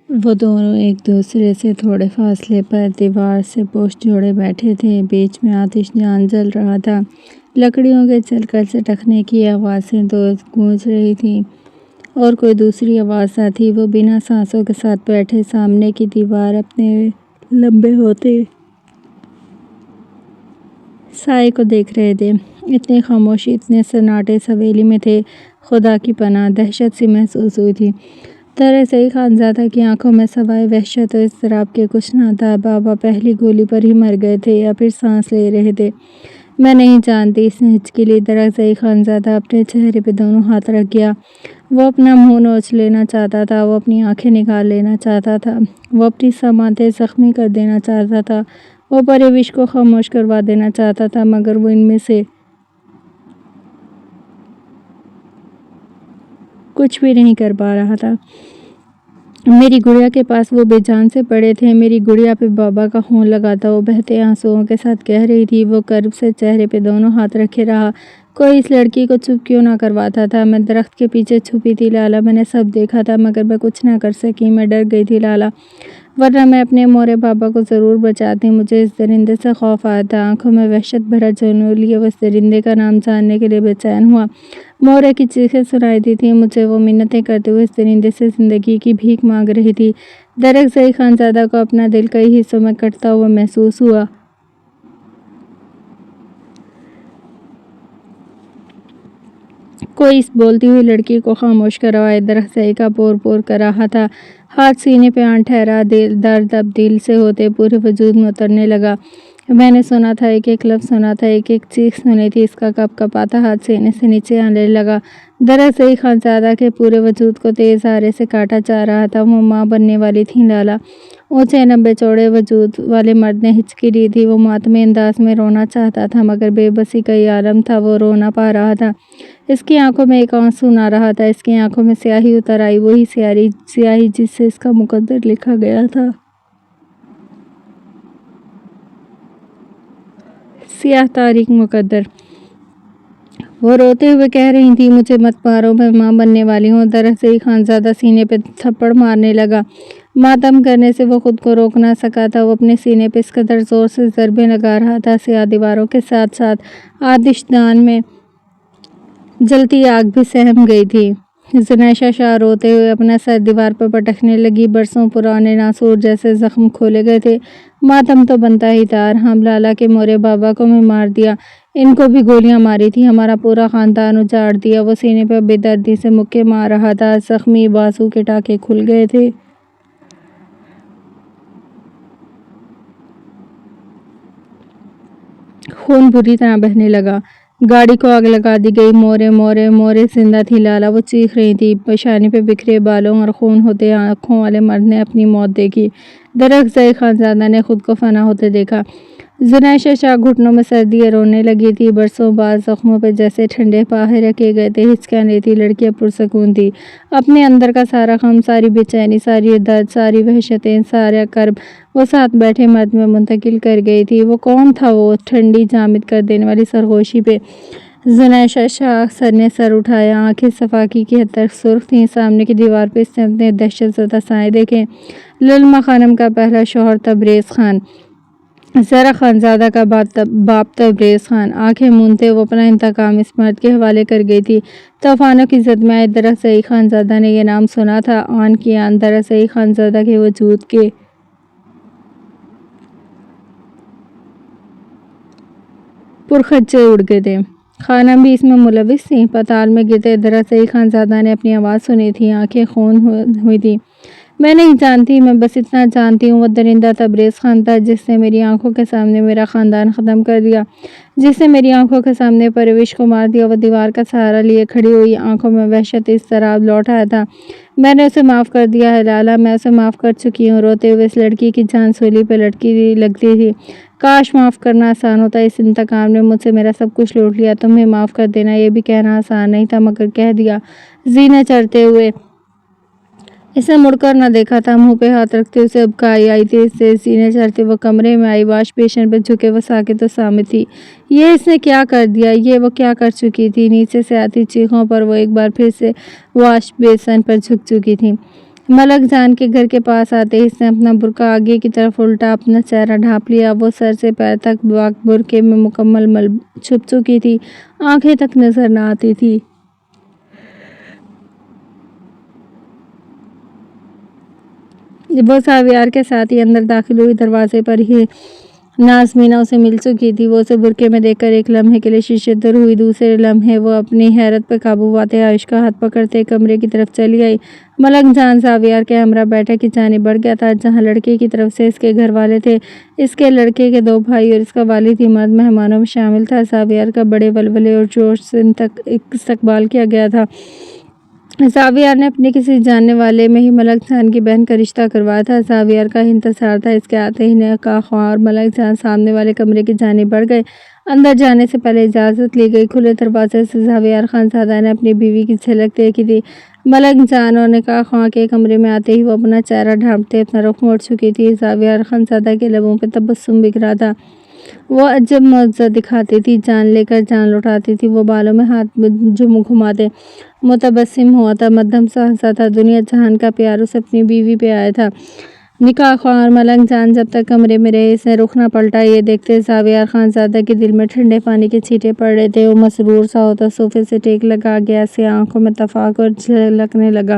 وہ دونوں ایک دوسرے سے تھوڑے فاصلے پر دیوار سے پشت جوڑے بیٹھے تھے۔ بیچ میں آتش جان جل رہا تھا۔ لکڑیوں کے چل کر چٹکنے کی آوازیں تو گونج رہی تھیں اور کوئی دوسری آواز نہ تھی۔ وہ بنا سانسوں کے ساتھ بیٹھے سامنے کی دیوار اپنے لمبے ہوتے سائے کو دیکھ رہے تھے۔ اتنی خاموشی، اتنے سناٹے اس حویلی میں تھے، خدا کی پناہ دہشت سی محسوس ہوئی تھی۔ درسئی خانزادہ کی آنکھوں میں سوائے وحشت و اضطراب کے کچھ نہ تھا۔ بابا پہلی گولی پر ہی مر گئے تھے یا پھر سانس لے رہے تھے، میں نہیں جانتی، اس نے ہچکی لی۔ درسئی خانزادہ اپنے چہرے پہ دونوں ہاتھ رکھ گیا۔ وہ اپنا منہ نوچ لینا چاہتا تھا، وہ اپنی آنکھیں نکال لینا چاہتا تھا، وہ اپنی سماعتیں زخمی کر دینا چاہتا تھا، وہ پرویش کو خاموش کروا دینا چاہتا تھا، مگر وہ ان میں سے کچھ بھی نہیں کر پا رہا تھا۔ میری گڑیا کے پاس وہ بے جان سے پڑے تھے، میری گڑیا پہ بابا کا خون لگا تھا، وہ بہتے آنسوؤں کے ساتھ کہہ رہی تھی۔ وہ کرب سے چہرے پہ دونوں ہاتھ رکھے رہا۔ کوئی اس لڑکی کو چپ کیوں نہ کرواتا تھا؟ میں درخت کے پیچھے چھپی تھی لالا، میں نے سب دیکھا تھا، مگر میں کچھ نہ کر سکی۔ میں ڈر گئی تھی لالا، ورنہ میں اپنے مورے بابا کو ضرور بچاتی۔ مجھے اس درندے سے خوف آیا تھا۔ آنکھوں میں وحشت بھرا جنون لیے وہ اس درندے کا نام جاننے کے لیے بے چین ہوا۔ مورے کی چیخیں سنائی دی تھیں مجھے، وہ منتیں کرتے ہوئے اس درندے سے زندگی کی بھیک مانگ رہی تھی۔ درخزئی خانزادہ کو اپنا دل کئی حصوں میں کٹتا ہوا محسوس ہوا۔ کوئی اس بولتی ہوئی لڑکی کو خاموش کروائے۔ درخزئی کا پور پور کر رہا تھا، ہاتھ سینے پہ آن ٹھہرا، درد اب دل سے ہوتے پورے وجود میں اترنے لگا۔ میں نے سنا تھا، ایک ایک لفظ سنا تھا، ایک ایک چیخ سنی تھی، اس کا کپ کپاتا ہاتھ سینے سے نیچے آنے لگا۔ درخزئی خانزادہ کے پورے وجود کو تیز آرے سے کاٹا جا رہا تھا۔ وہ ماں بننے والی تھیں لالا۔ اونچے لمبے چوڑے وجود والے مرد نے ہچکی لی تھی۔ وہ ماتمی انداز میں رونا چاہتا تھا، مگر بے بسی کا یہ عالم تھا، وہ رو نہ پا رہا تھا۔ اس کی آنکھوں میں ایک آنسو نہ رہا تھا، اس کی آنکھوں میں سیاہی اتر آئی، وہی سیاہی جس سے اس کا مقدر لکھا گیا تھا۔ سیاہ تاریک مقدر۔ وہ روتے ہوئے کہہ رہی تھی، مجھے مت مارو، میں ماں بننے والی ہوں۔ درخزئی خانزادہ سینے پہ تھپڑ مارنے لگا۔ ماتم کرنے سے وہ خود کو روک نہ سکا تھا۔ وہ اپنے سینے پہ اس قدر زور سے ضربیں لگا رہا تھا، سیاہ دیواروں کے ساتھ ساتھ آتش دان میں جلتی آگ بھی سہم گئی تھی۔ زنیشا شاہ روتے ہوئے اپنا سر دیوار پر پٹکنے لگی۔ برسوں پرانے ناسور جیسے زخم کھولے گئے تھے۔ ماتم تو بنتا ہی تھا۔ ارحم لالا کے مورے بابا کو بھی مار دیا، ان کو بھی گولیاں ماری تھی، ہمارا پورا خاندان اجاڑ دیا۔ وہ سینے پہ بے دردی سے مکے مار رہا تھا، زخمی بازو کے ٹانکے کھل گئے تھے۔ خون بری طرح بہنے لگا۔ گاڑی کو آگ لگا دی گئی۔ مورے مورے مورے زندہ تھی لالا، وہ چیخ رہی تھی۔ پیشانی پہ بکھرے بالوں اور خون ہوتے آنکھوں والے مرد نے اپنی موت دیکھی۔ درخزئی خانزادہ نے خود کو فنا ہوتے دیکھا۔ زنیشا شاہ گھٹنوں میں سر دیے رونے لگی تھی۔ برسوں بعد زخموں پہ جیسے ٹھنڈے پاہے رکھے گئے تھے۔ ہچکیاں لیتی لڑکی اب پرسکون تھی۔ اپنے اندر کا سارا غم، ساری بے چینی، ساری درد، ساری وحشتیں، سارا کرب وہ ساتھ بیٹھے مرد میں منتقل کر گئی تھی۔ وہ کون تھا وہ ٹھنڈی جامد کر دینے والی سرگوشی پہ؟ زنیشا شاہ نے سر اٹھایا، آنکھیں صفاقی کی حد تک سرخ تھیں۔ سامنے کی دیوار پہ اس نے اپنے دہشت زدہ سائے دیکھے۔ للما خانم کا پہلا شوہر تبریز خان، زرا خانزادہ کا باپ تبریز خان۔ آنکھیں مونتے وہ اپنا انتقام اس مرد کے حوالے کر گئی تھی۔ طوفانوں کی زد میں آئے درخزئی خانزادہ نے یہ نام سنا تھا، آن کی آن درخزئی خانزادہ کے وجود کے پرخچے اڑ گئے تھے۔ خانم بھی اس میں ملوث تھیں۔ پتال میں گرتے درخزئی خانزادہ نے اپنی آواز سنی تھی، آنکھیں خون ہوئی تھیں۔ میں نہیں جانتی، میں بس اتنا جانتی ہوں، وہ درندہ تبریز خان تھا جس نے میری آنکھوں کے سامنے میرا خاندان ختم کر دیا، جس نے میری آنکھوں کے سامنے پرویش کو مار دیا۔ وہ دیوار کا سہارا لیے کھڑی ہوئی، آنکھوں میں وحشت اضطراب لوٹ آیا تھا۔ میں نے اسے معاف کر دیا ہے لالا، میں اسے معاف کر چکی ہوں۔ روتے ہوئے اس لڑکی کی جان سولی پہ لٹکی لگتی تھی۔ کاش معاف کرنا آسان ہوتا، اس انتقام نے مجھ سے میرا سب کچھ لوٹ لیا، تمہیں معاف کر دینا یہ بھی کہنا آسان نہیں تھا، مگر کہہ دیا۔ زینے چڑھتے ہوئے اس نے مڑ کر نہ دیکھا تھا، منہ پہ ہاتھ رکھتے اسے ابکائی آئی تھی۔ زینے چڑھتے وہ کمرے میں آئی، واش بیسن پہ جھکے وہ ساکت و صامت تھی۔ یہ اس نے کیا کر دیا، یہ وہ کیا کر چکی تھی؟ نیچے سے آتی چیخوں پر وہ ایک بار پھر سے واش بیسن پر جھک چکی تھی۔ ملک جان کے گھر کے پاس آتے ہی اس نے اپنا برقع آگے کی طرف الٹا اپنا چہرہ ڈھانپ لیا۔ وہ سر سے پیر تک برقعے میں مکمل چھپ چکی تھی، آنکھیں تک نظر نہ آتی تھی۔ وہ ساویار کے ساتھ ہی اندر داخل ہوئی، دروازے پر ہی نازمینہ اسے مل چکی تھی۔ وہ اسے برقعے میں دیکھ کر ایک لمحے کے لیے ششدر ہوئی، دوسرے لمحے وہ اپنی حیرت پہ قابو پاتے عائش کا ہاتھ پکڑتے کمرے کی طرف چلی آئی۔ ملک جان ساویار کے ہمراہ بیٹھک کی جانب بڑھ گیا تھا، جہاں لڑکے کی طرف سے اس کے گھر والے تھے، اس کے لڑکے کے 2 بھائی اور اس کا والد ہی مرد مہمانوں میں شامل تھا۔ ساویار کا بڑے ولولے اور جوش سے استقبال کیا گیا تھا۔ ساویار نے اپنے کسی جاننے والے میں ہی ملک جان کی بہن کا رشتہ کروایا تھا۔ ساویار کا انتظار تھا، اس کے آتے ہی نکاح خواہ اور ملک جان سامنے والے کمرے کی جانب بڑھ گئے۔ اندر جانے سے پہلے اجازت لی گئی۔ کھلے دروازے سے ساویار خانزادہ نے اپنی بیوی کی جھلک دیکھی تھی۔ ملک جان اور نکاح خواہ کے کمرے میں آتے ہی وہ اپنا چہرہ ڈھانپتے اپنا رخ موڑ چکی تھی۔ ساویار خانزادہ کے لبوں پہ تبسم بکھرا تھا۔ وہ عجب معجزہ دکھاتی تھی، جان لے کر جان لوٹاتی تھی۔ وہ بالوں میں ہاتھ گھماتے متبسم ہوا تھا، مدھم سا ہنسا تھا۔ دنیا جہان کا پیار اسے اپنی بیوی پہ آیا تھا۔ نکاح خواہ اور ملک جان جب تک کمرے میں رہے، اس نے رخ نہ پلٹا۔ یہ دیکھتے ساویار خانزادہ کے دل میں ٹھنڈے پانی کے چھینٹے پڑ رہے تھے۔ وہ مسرور سا ہوتا صوفے سے ٹیک لگا گیا، اس کی آنکھوں میں تفاخر جھلکنے لگا۔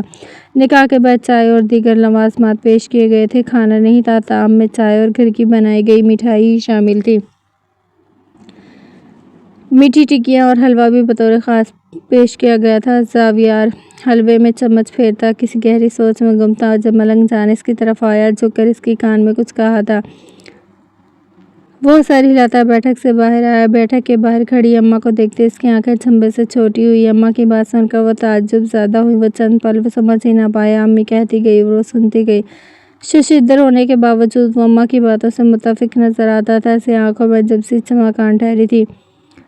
نکاح کے بعد چائے اور دیگر لوازمات پیش کیے گئے تھے۔ کھانا نہیں تھا، طعام میں چائے اور گھر کی بنائی گئی مٹھائی ہی شامل تھی۔ میٹھی ٹکیاں اور حلوہ بھی بطور خاص پیش کیا گیا تھا۔ ساویار حلوے میں چمچ پھیرتا کسی گہری سوچ میں گم تھا، جب ملک جان اس کی طرف آیا، جھک کر اس کے کان میں کچھ کہا تھا۔ وہ سر ہلاتا بیٹھک سے باہر آیا۔ بیٹھک کے باہر کھڑی اماں کو دیکھتے اس کی آنکھیں چنبے سے چھوٹی ہوئی۔ اماں کی بات سن کر وہ تعجب زدہ ہوئی۔ وہ چند پل سمجھ ہی نہ پایا، امی کہتی گئی اور وہ سنتی گئی۔ ششدر ہونے کے باوجود وہ اماں کی باتوں سے متفق نظر آتا تھا۔ اس کی آنکھوں میں عجب سی چمک آن ٹھہری تھی۔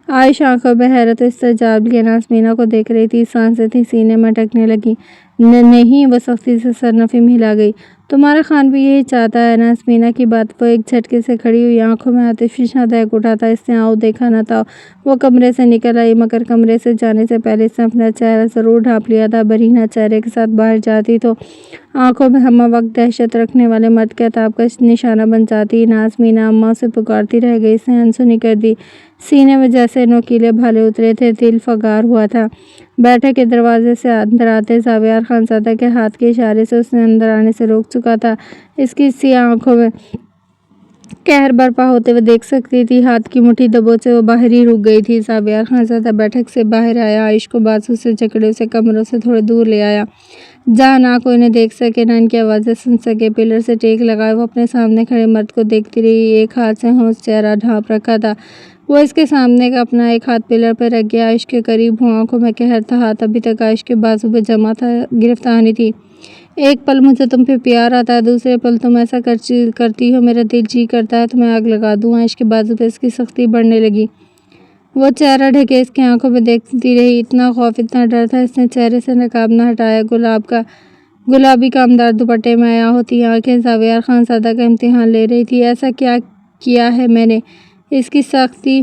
عائش آنکھوں میں حیرت و استعجاب لیے نازمینہ کو دیکھ رہی تھی۔ سانسیں تھیں سینے میں اٹکنے لگیں۔ نہیں، وہ سختی سے سرنفی میں ہلا گئی۔ تمہارا خان بھی یہی چاہتا ہے۔ نازمینہ کی بات وہ ایک جھٹکے سے کھڑی ہوئی، آنکھوں میں آتش دہک اٹھا تھا۔ اس نے آؤ دیکھا نہ تھا۔ وہ کمرے سے نکل آئی، مگر کمرے سے جانے سے پہلے اس نے اپنا چہرہ ضرور ڈھانپ لیا تھا۔ برہنہ چہرے کے ساتھ باہر جاتی تو آنکھوں میں ہمہ وقت دہشت رکھنے والے مرد کے عتاب کا نشانہ بن جاتی۔ نازمینہ اماں سے پکارتی رہ گئی۔ اس نے انسنی کر دی، سینے میں جیسے نوکیلے بھالے اترے تھے، دل فگار ہوا تھا۔ بیٹھک کے دروازے سے اندر آتے ساویار خانزادہ کے ہاتھ کے اشارے سے اس نے اندر آنے سے روک چکا تھا۔ اس کی سیاہ آنکھوں میں قہر برپا ہوتے وہ دیکھ سکتی تھی۔ ہاتھ کی مٹھی دبوچے وہ باہر ہی رک گئی تھی۔ ساویار خانزادہ بیٹھک سے باہر آیا، عائش کو بازو سے جکڑے اسے کمروں سے تھوڑے دور لے آیا، جہاں نہ کوئی انہیں دیکھ سکے نہ ان کی آوازیں سن سکے۔ پلر سے ٹیک لگائے وہ اپنے سامنے کھڑے مرد کو دیکھتی رہی۔ ایک ہاتھ سے ہونس چہرہ ڈھانپ رکھا تھا۔ وہ اس کے سامنے کا اپنا ایک ہاتھ پلر پہ رکھ گیا، عائش کے قریب ہوا، آنکھوں میں قہر تھا۔ ہاتھ ابھی تک عائش کے بازو پہ جمع تھا، گرفتانی تھی۔ ایک پل مجھے تم پہ پیار آتا ہے، دوسرے پل تم ایسا کرتی ہو میرا دل جی کرتا ہے تمہیں آگ لگا دوں۔ عائش کے بازو پہ اس کی سختی بڑھنے لگی۔ وہ چہرہ ڈھکے اس کی آنکھوں میں دیکھتی رہی۔ اتنا خوف، اتنا ڈر تھا، اس نے چہرے سے نقاب نہ ہٹایا۔ گلابی کامدار دوپٹے میں عیاں ہوتی آنکھیں ساویار خانزادہ کا امتحان لے رہی تھی۔ ایسا کیا کیا ہے میں نے؟ اس کی سختی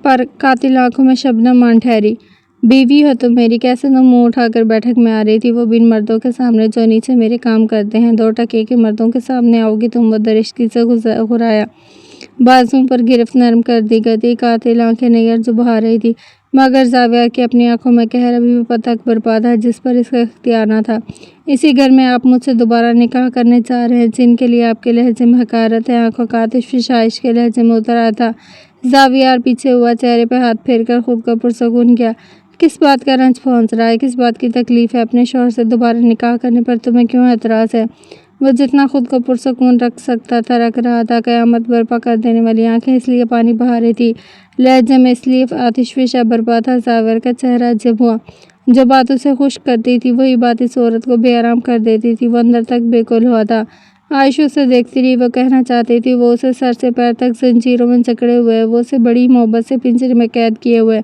پر قاتل آنکھوں میں شبنم آن ٹھہری۔ بیوی ہو تم میری، کیسے تم منہ اٹھا کر بیٹھک میں آ رہی تھی، وہ بھی ان مردوں کے سامنے جو نیچے میرے کام کرتے ہیں؟ 2 ٹکے کے مردوں کے سامنے آؤ گی تم؟ وہ درشکی سے گھرایا، بازوؤں پر گرفت نرم کر دی گئی تھی۔ قاتل آنکھیں نیرز بہا رہی تھی، مگر ساویار کی اپنی آنکھوں میں قہر ابھی بھی تک برپا تھا، جس پر اس کا اختیار نہ تھا۔ اسی گھر میں آپ مجھ سے دوبارہ نکاح کرنے جا رہے ہیں، جن کے لیے آپ کے لہجے میں حقارت ہے۔ آنکھوں کا آتش عائش کے لہجے میں اتر آیا تھا۔ ساویار پیچھے ہوا، چہرے پہ ہاتھ پھیر کر خود کو پرسکون کیا۔ کس بات کا رنج پہنچ رہا ہے؟ کس بات کی تکلیف ہے؟ اپنے شوہر سے دوبارہ نکاح کرنے پر تمہیں کیوں اعتراض ہے؟ وہ جتنا خود کو پرسکون رکھ سکتا تھا رکھ رہا تھا۔ قیامت برپا کر دینے والی آنکھیں اس لیے پانی بہا رہی تھی، لہجے میں اس لیے آتش فشاں برپا تھا۔ ساویار کا چہرہ عجب ہوا۔ جو بات اسے خشک کرتی تھی وہی بات اس عورت کو بے آرام کر دیتی تھی۔ وہ اندر تک بالکل ہوا تھا۔ عائش اسے دیکھتی رہی۔ وہ کہنا چاہتی تھی، وہ اسے سر سے پیر تک زنجیروں میں جکڑے ہوئے ہے، وہ اسے بڑی محبت سے پنجرے میں قید کیے ہوئے،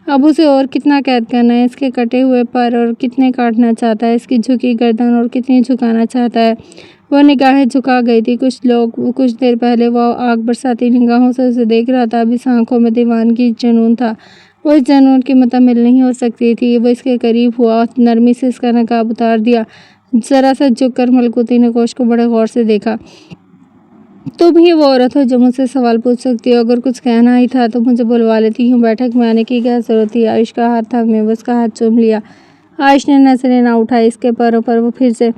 اب اسے اور کتنا قید کرنا ہے؟ اس کے کٹے ہوئے پر اور کتنے کاٹنا چاہتا ہے؟ اس کی جھکی گردن اور کتنی جھکانا چاہتا ہے؟ وہ نگاہیں جھکا گئی تھی۔ کچھ دیر پہلے وہ آگ برساتی نگاہوں سے اسے دیکھ رہا تھا، اب اس آنکھوں میں دیوانگی جنون تھا۔ وہ اس جنون کی متحمل نہیں ہو سکتی تھی۔ وہ اس کے قریب ہوا اور نرمی سے اس کا نقاب اتار دیا۔ ذرا سا جھک کر ملکوتی نے کوش کو بڑے غور سے دیکھا۔ تم ہی وہ عورت ہو جو مجھ سے سوال پوچھ سکتی ہو، اگر کچھ کہنا ہی تھا تو مجھے بلوا لیتی، یوں بیٹھک میں آنے کی کیا ضرورت تھی؟ عائش کا ہاتھ تھامے وہ اس کا ہاتھ چوم لیا۔ عائش نے نظریں نہ اٹھائی، اس کے پیروں پر وہ پھر سے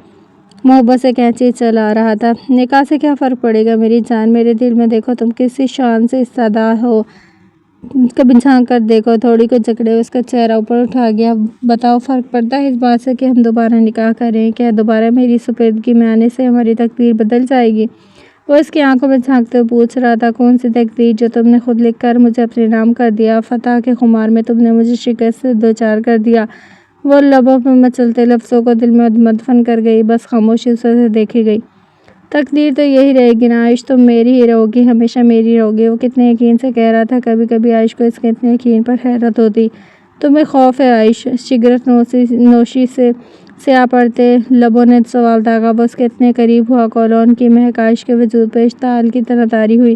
محبت سے کینچی چلا رہا تھا۔ نکاح سے کیا فرق پڑے گا میری جان، میرے دل میں دیکھو، تم کسی شان سے استدا ہو، کبھی جھانک کر دیکھو۔ تھوڑی کو جکڑے اس کا چہرہ اوپر اٹھا گیا۔ بتاؤ، فرق پڑتا ہے اس بات سے کہ ہم دوبارہ نکاح کریں؟ کیا دوبارہ میری سپردگی میں آنے سے ہماری تقدیر بدل جائے گی؟ وہ اس کی آنکھوں میں جھانکتے ہوئے پوچھ رہا تھا۔ کون سی تقدیر جو تم نے خود لکھ کر مجھے اپنے نام کر دیا؟ فتح کے خمار میں تم نے مجھے شکست سے دوچار کر دیا۔ وہ لبوں پہ مچلتے لفظوں کو دل میں مدفن کر گئی، بس خاموشی سے دیکھی گئی۔ تقدیر تو یہی رہے گی نا عائش، تم میری ہی رہو گی، ہمیشہ میری رہو گی۔ وہ کتنے یقین سے کہہ رہا تھا۔ کبھی کبھی عائش کو اس کے اتنے یقین پر حیرت ہوتی۔ تمہیں خوف ہے عائش؟ سگریٹ نوشی سے سیاہ پڑتے لبوں نے سوال داغا۔ وہ اس کے اتنے قریب ہوا، کولون کی مہک عائش کے وجود پہ اشتعال کی طرح طاری ہوئی۔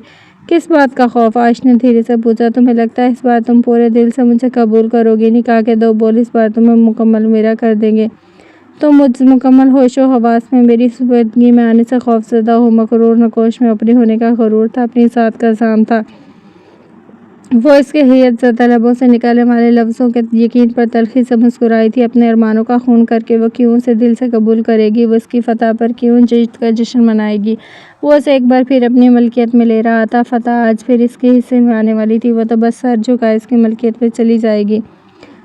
کس بات کا خوف؟ عائش نے دھیرے سے پوچھا۔ تمہیں لگتا ہے اس بار تم پورے دل سے مجھے قبول کرو گی؟ نکاح کے دو بول اس بار تمہیں مکمل میرا کر دیں گے۔ تم مجھ مکمل ہوش و حواس میں میری سپردگی میں آنے سے خوف زدہ ہو؟ مغرور نقوش میں اپنے ہونے کا غرور تھا، اپنی ذات کا ظام تھا۔ وہ اس کے حیرت زدہ لبوں سے نکلنے والے لفظوں کے یقین پر تلخی سے مسکرائی تھی۔ اپنے ارمانوں کا خون کر کے وہ کیوں اسے دل سے قبول کرے گی؟ وہ اس کی فتح پر کیوں جشن کا جشن منائے گی؟ وہ اسے ایک بار پھر اپنی ملکیت میں لے رہا تھا۔ فتح آج پھر اس کے حصے میں آنے والی تھی، وہ تو بس سر جھکائے اس کی ملکیت میں چلی جائے گی۔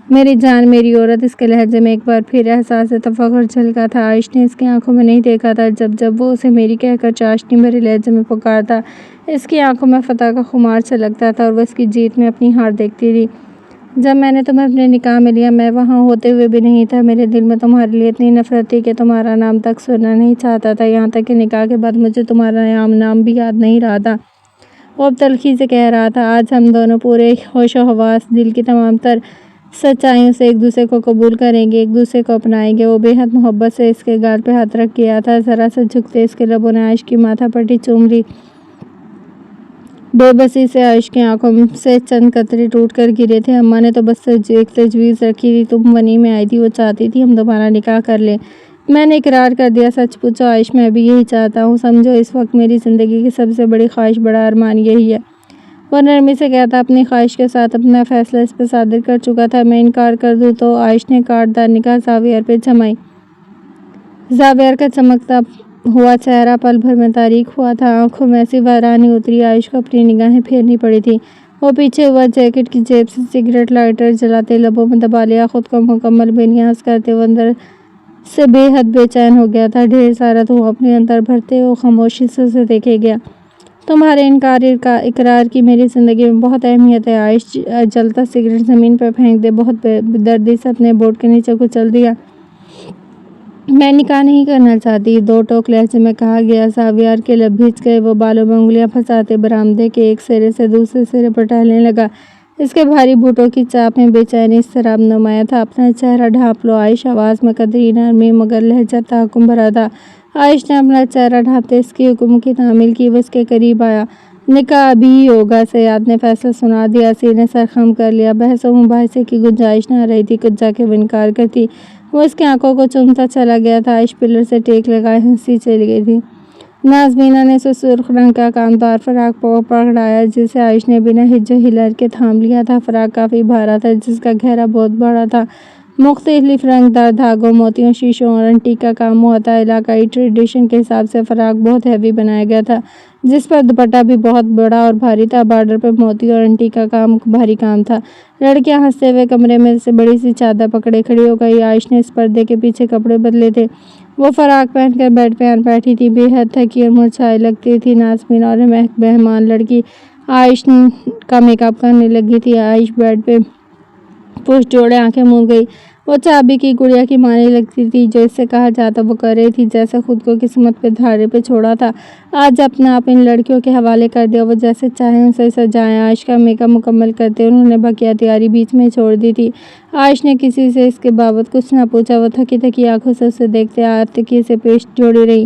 میری جان، میری عورت۔ اس کے لہجے میں ایک بار پھر احساس فخر جھلکا تھا۔ عائش نے اس کی آنکھوں میں نہیں دیکھا تھا جب وہ اسے میری کہہ کر چاشنی بھرے لہجے میں پکارتا۔ اس کی آنکھوں میں فتح کا خمار چھلکتا تھا اور وہ اس کی جیت میں اپنی ہار دیکھتی تھی۔ جب میں نے تمہیں اپنے نکاح میں لیا، میں وہاں ہوتے ہوئے بھی نہیں تھا۔ میرے دل میں تمہارے لیے اتنی نفرت تھی کہ تمہارا نام تک سننا نہیں چاہتا تھا، یہاں تک کہ نکاح کے بعد مجھے تمہارا نام بھی یاد نہیں رہا تھا۔ وہ اب تلخی سے کہہ رہا تھا۔ آج ہم دونوں پورے ہوش و حواس، دل کی تمام تر سچائیوں سے ایک دوسرے کو قبول کریں گے، ایک دوسرے کو اپنائیں گے۔ وہ بے حد محبت سے اس کے گال پہ ہاتھ رکھ گیا تھا۔ ذرا سا جھکتے اس کے لبوں نے عائش کی ماتھا پٹی چوم لی۔ بے بسی سے عائش کی آنکھوں سے چند قطرے ٹوٹ کر گرے تھے۔ اماں نے تو بس ایک تجویز رکھی تھی، تم ونی میں آئی تھی، وہ چاہتی تھی ہم دوبارہ نکاح کر لیں۔ میں نے اقرار کر دیا۔ سچ پوچھو عائش، میں بھی یہی چاہتا ہوں۔ سمجھو اس وقت میری زندگی کی سب سے بڑی خواہش، بڑا ارمان یہی ہے۔ وہ نرمی سے کہتا اپنی خواہش کے ساتھ اپنا فیصلہ اس پہ صادر کر چکا تھا۔ میں انکار کر دوں تو؟ عائش نے کاٹ دار نگاہ زاویار پہ جمائی۔ زاویار کا چمکتا ہوا چہرہ پل بھر میں تاریک ہوا تھا، آنکھوں میں ایسی ویرانی اتری عائش کو اپنی نگاہیں پھیرنی پڑی تھی۔ وہ پیچھے ہوا، جیکٹ کی جیب سے سگریٹ لائٹر جلاتے لبوں میں دبا لیا، خود کو مکمل بے نیاز کرتے وہ اندر سے بے حد بے چین ہو گیا تھا۔ ڈھیر سارا دھواں اپنے اندر بھرتے وہ خاموشی سے اسے دیکھے گیا۔ تمہارے اقرار کی میری زندگی میں بہت اہمیت ہے عائش۔ جلتا سگریٹ زمین پر پھینک دے بہت دردی سے اپنے بورڈ کے نیچے کچل دیا۔ میں نکاح نہیں کرنا چاہتی، دو ٹوک لہجے میں کہا گیا۔ زاویار کے لب بھیج گئے، وہ بالوں میں انگلیاں پھنساتے برآمدے کے ایک سرے سے دوسرے سرے پر ٹہلنے لگا۔ اس کے بھاری بوٹوں کی چاپ میں بے چینی اضطراب نمایاں تھا۔ اپنا چہرہ ڈھانپ لو عائش، آواز میں قدری نرمی مگر لہجہ تحکم بھرا تھا۔ عائش نے اپنا چہرہ ڈھانپتے اس کے حکم کی تعمیل کی۔ وہ اس کے قریب آیا۔ نکاح ابھی ہی ہوگا، سیاد نے فیصلہ سنا دیا۔ سینے سر خم کر لیا۔ بحث و مباحثے کی گنجائش نہ رہی تھی، کچھ جا کے وہ انکار کرتی۔ وہ اس کی آنکھوں کو چومتا چلا گیا تھا۔ عائش پلر سے ٹیک لگائے ہنسی چلی گئی تھی۔ نازمینہ نے اسے سرخ رنگ کا کامدار فراق پکڑایا جسے عائش نے بنا ہج و ہلال کے تھام لیا تھا۔ فراق کافی بھارا تھا، جس کا گھیرا بہت بڑا تھا۔ مختلف رنگ دار دھاگوں، موتیوں، شیشوں اور انٹیک کا کام ہوا تھا۔ علاقائی ٹریڈیشن کے حساب سے فراق بہت ہیوی بنایا گیا تھا، جس پر دوپٹہ بھی بہت بڑا اور بھاری تھا۔ بارڈر پر موتی اور انٹیک کا کام بھاری کام تھا۔ لڑکیاں ہنستے ہوئے کمرے میں سے بڑی سی چادر پکڑے کھڑی ہو گئی۔ عائش نے اس پردے کے پیچھے کپڑے بدلے تھے۔ وہ فراق پہن کر بیڈ پہ آن بیٹھی تھی، بے حد تھکی اور مرجھائی لگتی تھی۔ نازمینہ اور مہک مہمان لڑکی عائش کا میک اپ کرنے لگی تھی۔ عائش بیڈ پہ پشت جوڑے آنکھیں موند گئی۔ وہ چابی کی گڑیا کی مانے لگتی تھی، جو اس سے کہا جاتا وہ کر رہی تھی، جیسے خود کو قسمت پہ دھارے پہ چھوڑا تھا۔ آج اپنا آپ ان لڑکیوں کے حوالے کر دیا، وہ جیسے چاہیں اسے سجائیں۔ عائش کا میک اپ مکمل کرتے انہوں نے بقیہ تیاری بیچ میں چھوڑ دی تھی۔ عائش نے کسی سے اس کے بابت کچھ نہ پوچھا۔ وہ تھکی تھکی آنکھوں سے اسے دیکھتے آتکی سے پیش جوڑی رہی۔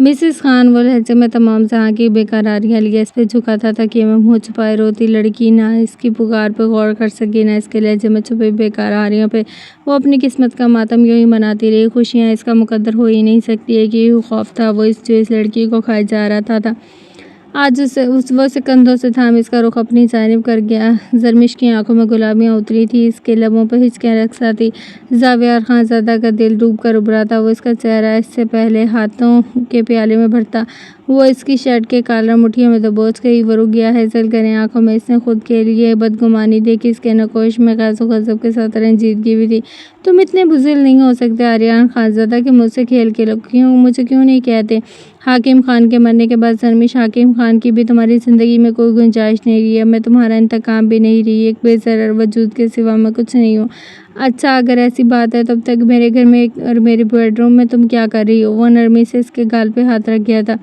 مسز خان وہ لہجے میں تمام جہاں کی بےقراریاں لیے اس پہ جھکاتا تھا کہ میں منہ چھپائے روتی لڑکی نہ اس کی پکار پہ غور کر سکی نہ اس کے لہجے میں چھپے بےقراریوں پہ۔ وہ اپنی قسمت کا ماتم یوں ہی مناتی رہی۔ خوشیاں اس کا مقدر ہو ہی نہیں سکتی ہے کہ یہ خوف تھا وہ جو اس لڑکی کو کھائے جا رہا تھا۔ آج وہ اسے کندھوں سے تھام اس کا رخ اپنی جانب کر گیا۔ زرمش کی آنکھوں میں گلابیاں اتری تھی، اس کے لبوں پہ ہچکیاں رقصا تھی۔ زاویار خانزادہ کا دل ڈوب کر ابھرا تھا۔ وہ اس کا چہرہ اس سے پہلے ہاتھوں کے پیالے میں بھرتا وہ اس کی شرٹ کے کالر مٹھیوں میں دبوچ گئی۔ وہ رک گیا۔ ہیزل گرے آنکھوں میں اس نے خود کے لیے بدگمانی دیکھی۔ اس کے نقوش میں غیظ و غضب کے ساتھ رنجیدگی بھی تھی۔ تم اتنے بزدل نہیں ہو سکتے آریان خانزادہ کہ مجھ سے کھیل کے مجھے کیوں نہیں کہتے؟ حاکم خان کے مرنے کے بعد زرمش حاکم خان کی بھی تمہاری زندگی میں کوئی گنجائش نہیں رہی۔ اب میں تمہارا انتقام بھی نہیں رہی۔ ایک بے ضرر وجود کے سوا میں کچھ نہیں ہوں۔ اچھا اگر ایسی بات ہے تب تک میرے گھر میں اور میرے بیڈ روم میں تم کیا کر رہی ہو؟ وہ نرمی سے اس کے گال پہ ہاتھ رکھ گیا تھا۔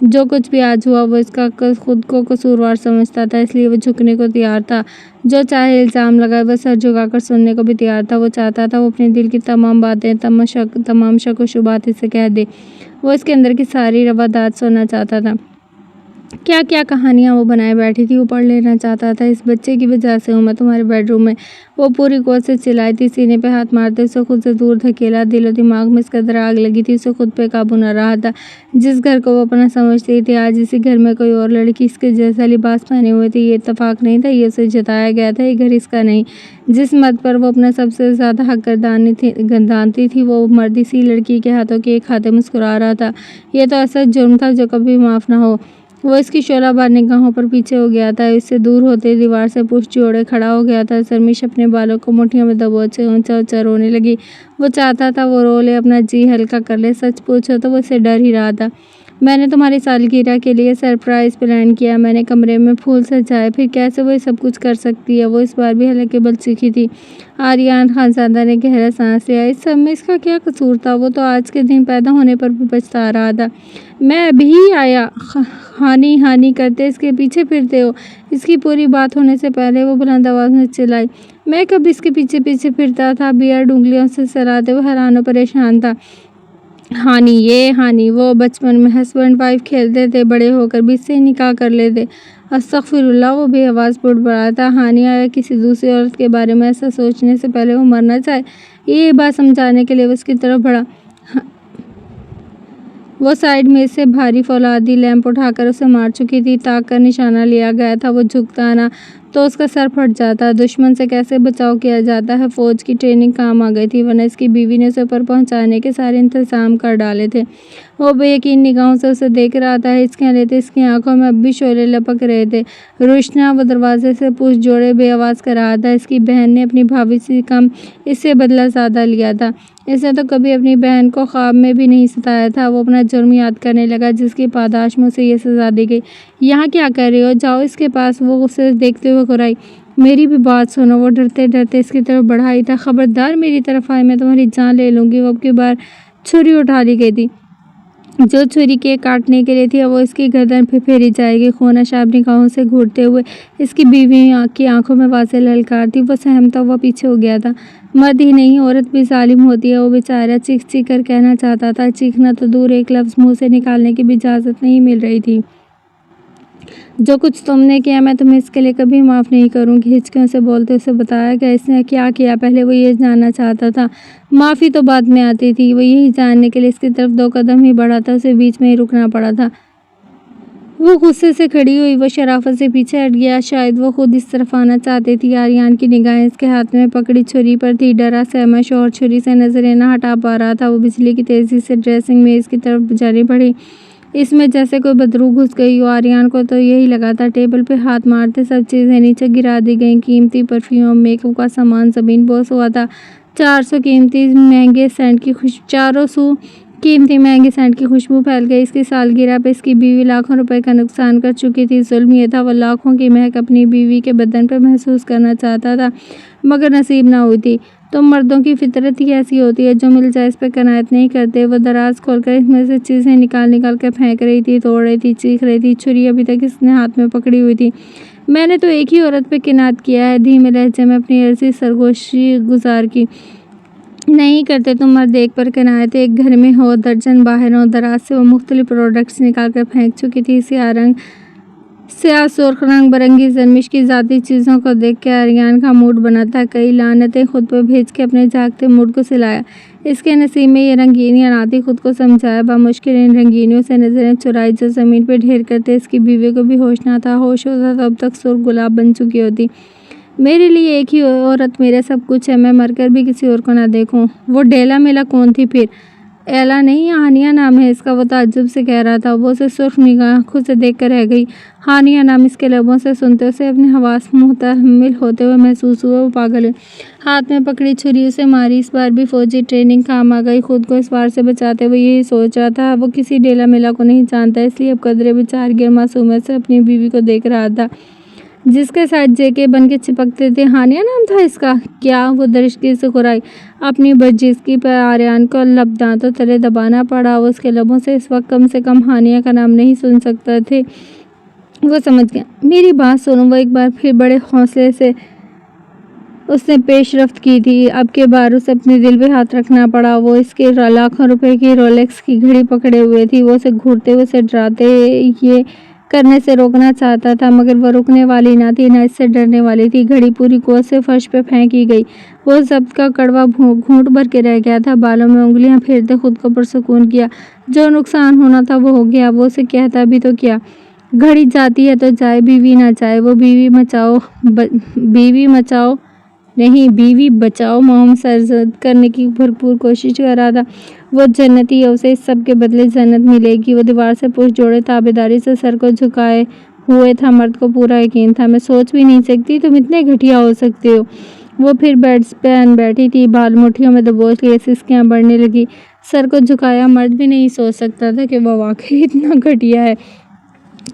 جو کچھ بھی آج ہوا وہ اس کا خود کو قصوروار سمجھتا تھا، اس لیے وہ جھکنے کو تیار تھا۔ جو چاہے الزام لگائے وہ سر جھکا کر سننے کو بھی تیار تھا۔ وہ چاہتا تھا وہ اپنے دل کی تمام باتیں، تمام شک و شبہات اسے کہہ دے۔ وہ اس کے اندر کی ساری روادات سننا چاہتا تھا۔ کیا کیا کہانیاں وہ بنائے بیٹھی تھی، وہ پڑھ لینا چاہتا تھا۔ اس بچے کی وجہ سے ہوں میں تمہارے بیڈ روم میں، وہ پوری قوت سے چلائی تھی، سینے پہ ہاتھ مارتے اسے خود سے دور دھکیلا۔ دل و دماغ میں اس قدر آگ لگی تھی اسے خود پہ قابو نہ رہا تھا۔ جس گھر کو وہ اپنا سمجھتی تھی آج اسی گھر میں کوئی اور لڑکی اس کے جیسا لباس پہنے ہوئے تھی۔ یہ اتفاق نہیں تھا، یہ اسے جتایا گیا تھا۔ یہ گھر اس کا نہیں۔ جس مرد پر وہ اپنا سب سے زیادہ حق گردانتی تھی وہ مرد اسی لڑکی کے ہاتھوں کے ایک ہاتھے مسکرا رہا تھا۔ یہ تو ایسا جرم تھا جو کبھی معاف نہ ہو۔ وہ اس کی شعلہ بار نگاہوں پر پیچھے ہو گیا تھا، اس سے دور ہوتے دیوار سے پشت جوڑے کھڑا ہو گیا تھا۔ زرمش اپنے بالوں کو مٹھیوں میں دبوچے اونچا اونچا رونے لگی۔ وہ چاہتا تھا وہ رو لے، اپنا جی ہلکا کر لے۔ سچ پوچھو تو وہ اسے ڈر ہی رہا تھا۔ میں نے تمہاری سالگرہ کے لیے سرپرائز پلان کیا، میں نے کمرے میں پھول سجائے، پھر کیسے وہ یہ سب کچھ کر سکتی ہے؟ وہ اس بار بھی حلقِ بل چیخی تھی۔ آریان خانزادہ نے گہرا سانس لیا۔ اس سب میں اس کا کیا قصور تھا؟ وہ تو آج کے دن پیدا ہونے پر بھی پچھتا رہا تھا۔ میں ابھی ہی آیا، ہانی ہانی کرتے اس کے پیچھے پھرتے ہو۔ اس کی پوری بات ہونے سے پہلے وہ بلند آواز میں چلائی۔ میں کب اس کے پیچھے پیچھے پھرتا تھا؟ بیئرڈ انگلیوں سے سلاتے وہ حیران و پریشان تھا۔ ہانی یہ ہانی وہ بچپن میں ہسبینڈ وائف کھیلتے تھے، بڑے ہو کر بھی اس سے نکاح کر لیتے۔ استغفر اللہ، وہ بے آواز بڑبڑایا تھا۔ ہانی آیا کسی دوسری عورت کے بارے میں ایسا سوچنے سے پہلے وہ مرنا چاہے؟ یہ بات سمجھانے کے لیے وہ اس کی طرف بڑھا۔ وہ سائیڈ میں سے بھاری فولادی لیمپ اٹھا کر اسے مار چکی تھی۔ تاک کا نشانہ لیا گیا تھا، وہ جھکتا نہ تو اس کا سر پھٹ جاتا۔ دشمن سے کیسے بچاؤ کیا جاتا ہے، فوج کی ٹریننگ کام آ گئی تھی، ورنہ اس کی بیوی نے اسے اوپر پہنچانے کے سارے انتظام کر ڈالے تھے۔ وہ بے یقین نگاہوں سے اسے دیکھ رہا تھا، ہچکیاں لیتے اس کی آنکھوں میں اب بھی شعلے لپک رہے تھے۔ روشنا وہ دروازے سے پشت جوڑے بے آواز کر رہا تھا۔ اس کی بہن نے اپنی بھابھی سے کم اس سے بدلہ زیادہ لیا تھا۔ اس نے تو کبھی اپنی بہن کو خواب میں بھی نہیں ستایا تھا۔ وہ اپنا جرم یاد کرنے لگا جس کی پاداش میں اسے یہ سزا دی گئی۔ یہاں کیا کر رہے ہو؟ جاؤ اس کے پاس، وہ اسے دیکھتے ہوئے گھرائی۔ میری بھی بات سنو، وہ ڈرتے ڈرتے اس کی طرف بڑھائی تھا۔ خبردار میری طرف آئے، میں تمہاری جان لے لوں گی۔ وہ اب کی بار چھری اٹھا لی گئی تھی، جو چھری کیک کاٹنے کے لیے تھی، وہ اس کی گردن پہ پھیری جائے گی۔ خون آشاب نگاہوں سے گھورتے ہوئے اس کی بیوی کی آنکھوں میں واضح للکار تھی۔ وہ سہمتا ہوا پیچھے ہو گیا تھا۔ مرد ہی نہیں عورت بھی ظالم ہوتی ہے، وہ بیچارہ چیخ چیخ کر کہنا چاہتا تھا۔ چیخنا تو دور، ایک لفظ منہ سے نکالنے کی بھی اجازت نہیں مل رہی تھی۔ جو کچھ تم نے کیا میں تمہیں اس کے لیے کبھی معاف نہیں کروں گی، ہچکیوں سے بولتے اسے بتایا گیا۔ اس نے کیا کیا؟ پہلے وہ یہ جاننا چاہتا تھا۔ معافی تو بعد میں آتی تھی۔ وہ یہی جاننے کے لیے اس کی طرف 2 قدم ہی بڑھا تھا، اسے بیچ میں ہی رکنا پڑا تھا۔ وہ غصے سے کھڑی ہوئی، وہ شرافت سے پیچھے ہٹ گیا۔ شاید وہ خود اس طرف آنا چاہتی تھی۔ آریان کی نگاہیں اس کے ہاتھ میں پکڑی چھری پر تھی۔ ڈرا سہما شوہر چھری سے نظریں نہ ہٹا پا رہا تھا۔ وہ بجلی کی تیزی سے ڈریسنگ میز کی طرف جاری بڑھی، اس میں جیسے کوئی بدروح گھس گئی ہو۔ آریان کو تو یہی لگا تھا۔ ٹیبل پہ ہاتھ مارتے سب چیزیں نیچے گرا دی گئیں۔ قیمتی پرفیوم، میک اپ کا سامان زمین بوس ہوا تھا۔ 400 قیمتی مہنگے سینٹ کی خوشبو پھیل گئی۔ اس کی سالگرہ پہ اس کی بیوی لاکھوں روپے کا نقصان کر چکی تھی۔ ظلم یہ تھا وہ لاکھوں کی مہک اپنی بیوی کے بدن پہ محسوس کرنا چاہتا تھا، مگر نصیب نہ ہوئی تھی۔ تو مردوں کی فطرت ہی ایسی ہوتی ہے، جو مل جائے اس پہ قناعت نہیں کرتے۔ وہ دراز کھول کر اس میں سے چیزیں نکال کے پھینک رہی تھی، توڑ رہی تھی، چیخ رہی تھی۔ چھری ابھی تک اس نے ہاتھ میں پکڑی ہوئی تھی۔ میں نے تو ایک ہی عورت پہ قناعت کیا ہے، دھیمے لہجے میں اپنی عرضی سرگوشی گزار کی۔ نہیں کرتے تو مرد ایک پر کنایت ایک گھر میں ہو درجن باہر ہو۔ دراز سے وہ مختلف پروڈکٹس نکال کر پھینک چکی تھی۔ سیاہ سرخ رنگ برنگی زرمش کی ذاتی چیزوں کو دیکھ کے آریان کا موڈ بنا تھا۔ کئی لعنتیں خود پہ بھیج کے اپنے جاگتے موڈ کو سلایا۔ اس کے نصیب میں یہ رنگینیاں نہ تھی، خود کو سمجھایا۔ بامشکل ان رنگینیوں سے نظریں چرائی جو زمین پہ ڈھیر کرتے۔ اس کی بیوی کو بھی ہوش نہ تھا، ہوش ہوتا تو اب تک سرخ گلاب بن چکی ہوتی۔ میرے لیے ایک ہی عورت میرا سب کچھ ہے، میں مر کر بھی کسی اور کو نہ دیکھوں۔ وہ ڈیلا میلا کون تھی پھر؟ ایلا نہیں، ہانیہ نام ہے اس کا، وہ تعجب سے کہہ رہا تھا۔ وہ اسے سرخ نگاہوں سے دیکھ کر رہ گئی۔ ہانیہ نام اس کے لبوں سے سنتے اسے اپنے حواس محتمل ہوتے ہوئے محسوس ہوئے۔ وہ پاگل ہوئی، ہاتھ میں پکڑی چھری اسے ماری۔ اس بار بھی فوجی ٹریننگ کام آ گئی۔ خود کو اس وار سے بچاتے ہوئے یہی سوچ رہا تھا، وہ کسی ڈیلا میلا کو نہیں جانتا، اس لیے اب قدرے بچار گر معصومیت سے اپنی بیوی کو دیکھ رہا تھا جس کے ساتھ جے بن کے چپکتے تھے۔ ہانیہ نام تھا اس کا؟ کیا؟ وہ درشگی سے کرائی۔ اپنی برجسگی پر آریان کو لب دانتوں تلے دبانا پڑا۔ وہ اس کے لبوں سے اس وقت کم سے کم ہانیہ کا نام نہیں سن سکتا تھے۔ وہ سمجھ گیا۔ میری بات سنو۔ وہ ایک بار پھر بڑے حوصلے سے اس نے پیش رفت کی تھی۔ اب کے بار اسے اپنے دل پہ ہاتھ رکھنا پڑا۔ وہ اس کے لاکھوں روپے کی رولیکس کی گھڑی پکڑے ہوئے تھی۔ وہ اسے گھورتے ہوئے اسے ڈراتے یہ کرنے سے روکنا چاہتا تھا، مگر وہ رکنے والی نہ تھی، نہ اس سے ڈرنے والی تھی۔ گھڑی پوری قوت سے فرش پہ پھینکی گئی۔ وہ ضبط کا کڑوا گھونٹ بھر کے رہ گیا تھا۔ بالوں میں انگلیاں پھیرتے خود کو پرسکون کیا۔ جو نقصان ہونا تھا وہ ہو گیا۔ وہ اسے کہتا بھی تو کیا، گھڑی جاتی ہے تو جائے، بیوی نہ جائے۔ وہ بیوی بچاؤ مہم سرزد کرنے کی بھرپور کوشش کر رہا تھا۔ وہ جنتی ہے، اسے اس سب کے بدلے جنت ملے گی۔ وہ دیوار سے پشت جوڑے تابعداری سے سر کو جھکائے ہوئے تھا۔ مرد کو پورا یقین تھا، میں سوچ بھی نہیں سکتی تم اتنے گھٹیا ہو سکتے ہو۔ وہ پھر بیڈ پہ بیٹھی تھی، بال مٹھیوں میں دبوچ لیے، سسکیاں بڑھنے لگی۔ سر کو جھکایا۔ مرد بھی نہیں سوچ سکتا تھا کہ وہ واقعی اتنا گھٹیا ہے۔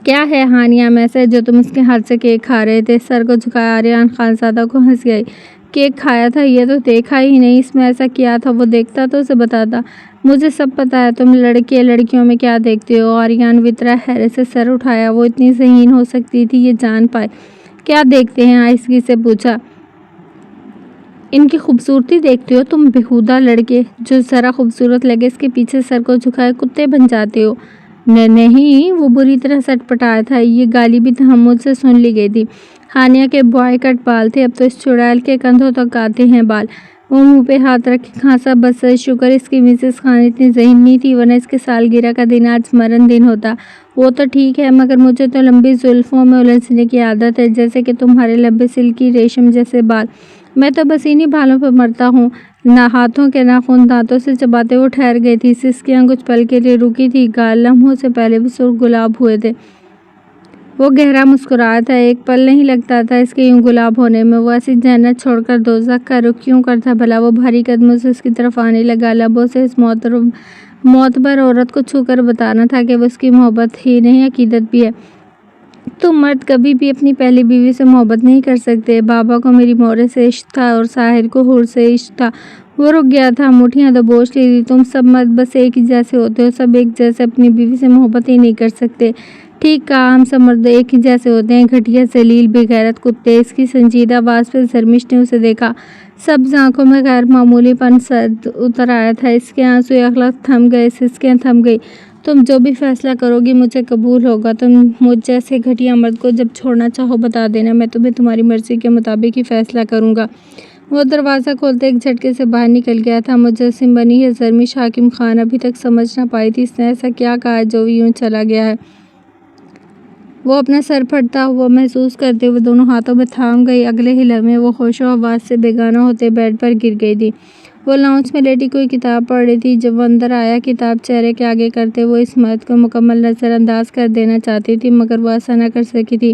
کیا ہے ہانیہ میں سے جو تم اس کے ہاتھ سے کیک کھا رہے تھے؟ سر کو جھکایا۔ آریان خانزادہ کو ہنسی آئی۔ کیک کھایا تھا؟ یہ تو دیکھا ہی نہیں۔ اس میں ایسا کیا تھا؟ وہ دیکھتا تو اسے بتاتا۔ مجھے سب پتا ہے، تم لڑکیوں میں کیا دیکھتے ہو۔ آریان وطرہ حیرت سے سر اٹھایا۔ وہ اتنی ذہین ہو سکتی تھی، یہ جان پائے۔ کیا دیکھتے ہیں؟ آہستگی سے پوچھا۔ ان کی خوبصورتی دیکھتے ہو تم؟ بےہودہ لڑکے جو ذرا خوبصورت لگے اس کے پیچھے سر کو جھکائے کتے بن جاتے ہو۔ نہیں، وہ بری طرح سٹ پٹایا تھا۔ یہ گالی بھی تحمل سے سن لی گئی تھی۔ ہانیہ کے بوائے کٹ بال تھے، اب تو اس چڑیل کے کندھوں تک آتے ہیں بال۔ وہ منہ پہ ہاتھ رکھے کھانسا۔ بس شکر اس کی مسز خان اتنی ذہین نہیں تھی، ورنہ اس کے سالگرہ کا دن آج مرن دن ہوتا۔ وہ تو ٹھیک ہے، مگر مجھے تو لمبی زلفوں میں الجھنے کی عادت ہے، جیسے کہ تمہارے لمبے سلکی ریشم جیسے بال۔ میں تو بس انہی بالوں پہ مرتا ہوں۔ ہاتھوں کے ناخن دانتوں سے چباتے وہ ٹھہر گئی تھی۔ سسکیاں کچھ پل کے لیے رکی تھی، گال لمحوں سے پہلے بھی سرخ گلاب ہوئے تھے۔ وہ گہرا مسکرایا تھا۔ ایک پل نہیں لگتا تھا اس کے یوں گلاب ہونے میں۔ وہ ایسی جنت چھوڑ کر دوزخ کا رخ کیوں کرتا بھلا؟ وہ بھاری قدموں سے اس کی طرف آنے لگا، لبوں سے اس معتبر عورت کو چھو کر بتانا تھا کہ وہ اس کی محبت ہی نہیں عقیدت بھی ہے۔ تم مرد کبھی بھی اپنی پہلی بیوی سے محبت نہیں کر سکتے۔ بابا کو میری مورے سے عشق تھا اور ساحر کو حور سے عشق تھا۔ وہ رک گیا تھا، مٹھیاں دبوچ لی تھی۔ تم سب مرد بس ایک ہی جیسے ہوتے ہو، سب ایک جیسے اپنی بیوی سے محبت ہی نہیں کر سکتے۔ ٹھیک کہا، ہم سب مرد ایک ہی جیسے ہوتے ہیں، گھٹیا ذلیل بے غیرت کتے۔ اس کی سنجیدہ آواز پہ زرمش نے اسے دیکھا۔ سبز آنکھوں میں غیر معمولی پن اتر آیا تھا۔ اس کے آنسوئے اخلاق تھم گئے، سسکیاں تھم گئی۔ تم جو بھی فیصلہ کرو گی مجھے قبول ہوگا۔ تم مجھ جیسے گھٹیا مرد کو جب چھوڑنا چاہو بتا دینا، میں تمہیں تمہاری مرضی کے مطابق ہی فیصلہ کروں گا۔ وہ دروازہ کھولتے ایک جھٹکے سے باہر نکل گیا تھا۔ مجسم بنی ہے زرمش حاکم خان ابھی تک سمجھ نہ پائی تھی اس نے ایسا کیا کہا ہے جو یوں چلا گیا ہے۔ وہ اپنا سر پھٹتا ہوا محسوس کرتے ہوئے دونوں ہاتھوں میں تھام گئی۔ اگلے ہی لمحے وہ ہوش و حواس سے بیگانہ ہوتے بیڈ پر گر گئی تھی۔ وہ لاؤنج میں لیٹی کوئی کتاب پڑھ رہی تھی۔ جب وہ اندر آیا، کتاب چہرے کے آگے کرتے وہ اس مرد کو مکمل نظر انداز کر دینا چاہتی تھی، مگر وہ ایسا نہ کر سکی تھی۔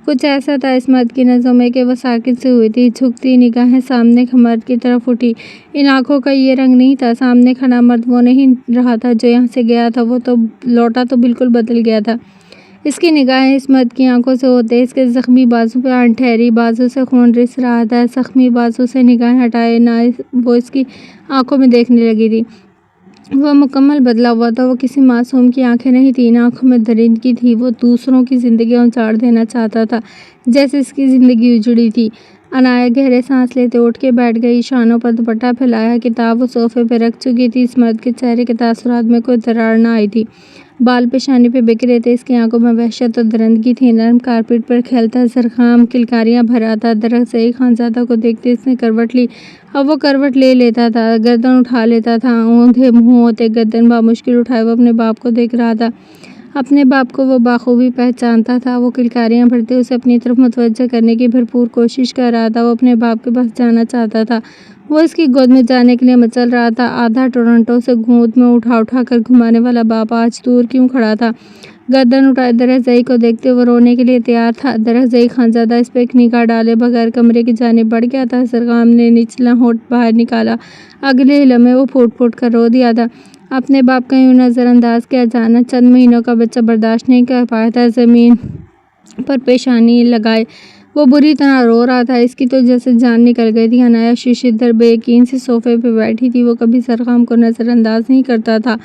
کچھ ایسا تھا اس مرد کی نظروں میں کہ وہ ساکت سی ہوئی تھی۔ جھکتی نگاہیں سامنے مرد کی طرف اٹھی۔ ان آنکھوں کا یہ رنگ نہیں تھا۔ سامنے کھڑا مرد وہ نہیں رہا تھا جو یہاں سے گیا تھا۔ وہ تو لوٹا تو بالکل بدل گیا تھا۔ اس کی نگاہیں اس مرد کی آنکھوں سے ہوتے اس کے زخمی بازو پہ آن ٹھہری۔ بازو سے خون رس رہا تھا۔ زخمی بازو سے نگاہیں ہٹائے نہ وہ اس کی آنکھوں میں دیکھنے لگی تھی۔ وہ مکمل بدلا ہوا تھا۔ وہ کسی معصوم کی آنکھیں نہیں تھیں، ان آنکھوں میں درندگی تھی۔ وہ دوسروں کی زندگیاں اجاڑ دینا چاہتا تھا جیسے اس کی زندگی اجڑی تھی۔ عنایا گہرے سانس لیتے اٹھ کے بیٹھ گئی، شانوں پر دوپٹہ پھیلایا، کتاب وہ صوفے پہ رکھ چکی تھی۔ اس مرد کے چہرے کے تاثرات میں کوئی درار نہ آئی تھی، بال پیشانی پہ بکھرے تھے، اس کی آنکھوں میں وحشت اور درندگی تھی۔ نرم کارپیٹ پر کھیلتا زرخام کلکاریاں بھرا تھا۔ درخت زئی خانزادہ کو دیکھتے اس نے کروٹ لی، اب وہ کروٹ لے لیتا تھا، گردن اٹھا لیتا تھا، اوندھے منہ ہوتے گردن بامشکل اٹھائے وہ اپنے باپ کو دیکھ رہا تھا۔ اپنے باپ کو وہ بخوبی پہچانتا تھا، وہ کلکاریاں بھرتے اسے اپنی طرف متوجہ کرنے کی بھرپور کوشش کر رہا تھا، وہ اپنے باپ کے پاس جانا چاہتا تھا، وہ اس کی گود میں جانے کے لیے مچل رہا تھا۔ آدھا ٹورنٹو سے گود میں اٹھا اٹھا کر گھمانے والا باپ آج دور کیوں کھڑا تھا، گردن اٹھائے درخت زئی کو دیکھتے وہ رونے کے لیے تیار تھا۔ درخت زئی خانزادہ اس پہ ایک نگاہ ڈالے بغیر کمرے کی جانب بڑھ گیا تھا۔ زرخام نے نچلا ہونٹ باہر نکالا، اگلے لمحے وہ پھوٹ پھوٹ کر رو دیا تھا۔ اپنے باپ کا یوں نظر انداز کیا جانا چند مہینوں کا بچہ برداشت نہیں کر پایا تھا۔ زمین پر پیشانی لگائے وہ بری طرح رو رہا تھا، اس کی تو جیسے جان نکل گئی تھی۔ عنایا شیشے در بے یقین سے صوفے پہ بیٹھی تھی، وہ کبھی زرخام کو نظر انداز نہیں کرتا تھا،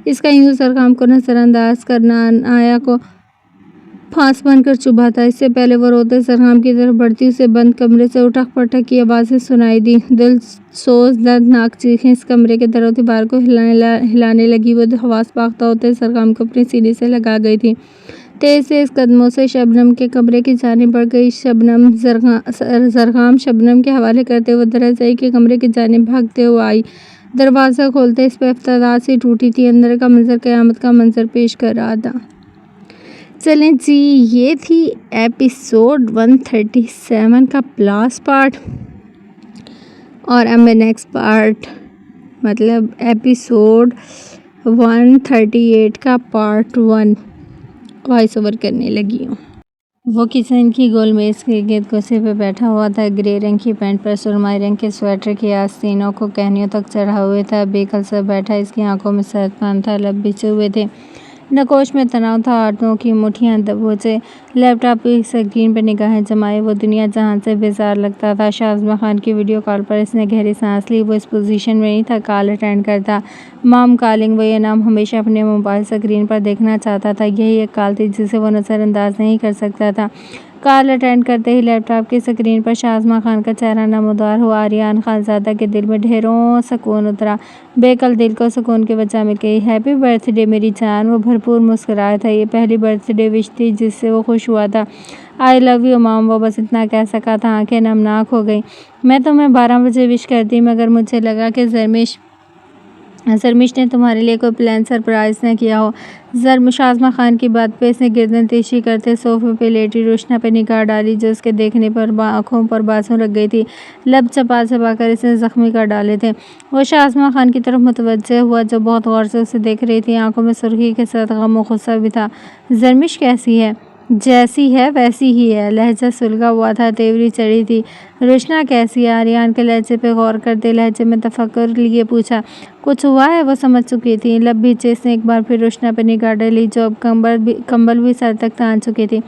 اس کا یوں زرخام کو نظر انداز کرنا عنایا کو پھانس بن کر چبھا تھا۔ اس سے پہلے وہ روتے زرخام کی طرف بڑھتی، اسے بند کمرے سے اٹھک پٹک کی آوازیں سنائی دیں، دل سوز دردناک چیخیں اس کمرے کے در و دیوار کو ہلانے لگی۔ وہ حواس باختہ ہوتے زرخام کو اپنے سینے سے لگا گئی تھی، تیز تیز قدموں سے شبنم کے کمرے کی جانب بڑھ گئی۔ زرخام شبنم کے حوالے کرتے ہوئے درخت زئی کے کمرے کی جانب بھاگتے ہوئے آئی، دروازہ کھولتے اس پہ افتادات سی ٹوٹی تھی، اندر کا منظر قیامت کا منظر پیش کر رہا تھا۔ چلیں جی، یہ تھی ایپیسوڈ 137 کا پلس پارٹ، اور اب میں نیکسٹ پارٹ مطلب ایپیسوڈ 138 کا پارٹ 1 وائس اوور کرنے لگی ہوں۔ وہ کچن کی گول میز کے گرد کرسی پہ بیٹھا ہوا تھا، گرے رنگ کی پینٹ پر سرمائی رنگ کے سویٹر کی آستینوں کو کہنیوں تک چڑھا ہوئے تھا، بے کل سا بیٹھا، اس کی آنکھوں میں سرد پان تھا، لب بچے ہوئے تھے، نقوش میں تناؤ تھا، ہاتھوں کی مٹھیاں دبوچے لیپ ٹاپ کی اسکرین پر نگاہیں جمائے وہ دنیا جہان سے بیزار لگتا تھا۔ شازمہ خان کی ویڈیو کال پر اس نے گہری سانس لی، وہ اس پوزیشن میں نہیں تھا کال اٹینڈ کرتا، مام کالنگ، وہ یہ نام ہمیشہ اپنے موبائل اسکرین پر دیکھنا چاہتا تھا، یہی ایک کال تھی جسے وہ نظر انداز نہیں کر سکتا تھا۔ کال اٹینڈ کرتے ہی لیپ ٹاپ کی اسکرین پر شازمہ خان کا چہرہ نمودار ہوا، آریان خانزادہ کے دل میں ڈھیروں سکون اترا، بے کل دل کو سکون کی وجہ مل گئی۔ ہیپی برتھ ڈے میری جان، وہ بھرپور مسکرایا تھا، یہ پہلی برتھ ڈے وش تھی جس سے وہ خوش ہوا تھا۔ آئی لو یو مام، وہ بس اتنا کہہ سکا تھا، آنکھیں نمناک ہو گئیں۔ میں تمہیں 12 بجے وش کرتی مگر مجھے لگا کہ زرمش نے تمہارے لیے کوئی پلان سرپرائز نہ کیا ہو۔ شازمہ خان کی بات پہ اس نے گردن تیزی کرتے صوفے پہ لیٹی روشنا پہ نگاہ ڈالی جو اس کے دیکھنے پر آنکھوں پر بازوں رکھ گئی تھی، لب چبا چبا کر اس نے زخمی کر ڈالے تھے۔ وہ شازمہ خان کی طرف متوجہ ہوا جو بہت غور سے اسے دیکھ رہی تھی، آنکھوں میں سرخی کے ساتھ غم و غصہ بھی تھا۔ زرمش کیسی ہے؟ جیسی ہے ویسی ہی ہے، لہجہ سلگا ہوا تھا، تیوری چڑھی تھی۔ روشنا کیسی ہے؟ آریان کے لہجے پہ غور کرتے لہجے میں تفکر لیے پوچھا۔ کچھ ہوا ہے؟ وہ سمجھ چکی تھی، لب بھیجے اس نے ایک بار پھر روشنا پہ نگاہ ڈالی جو اب کمبل بھی سر تک تان چکی تھی۔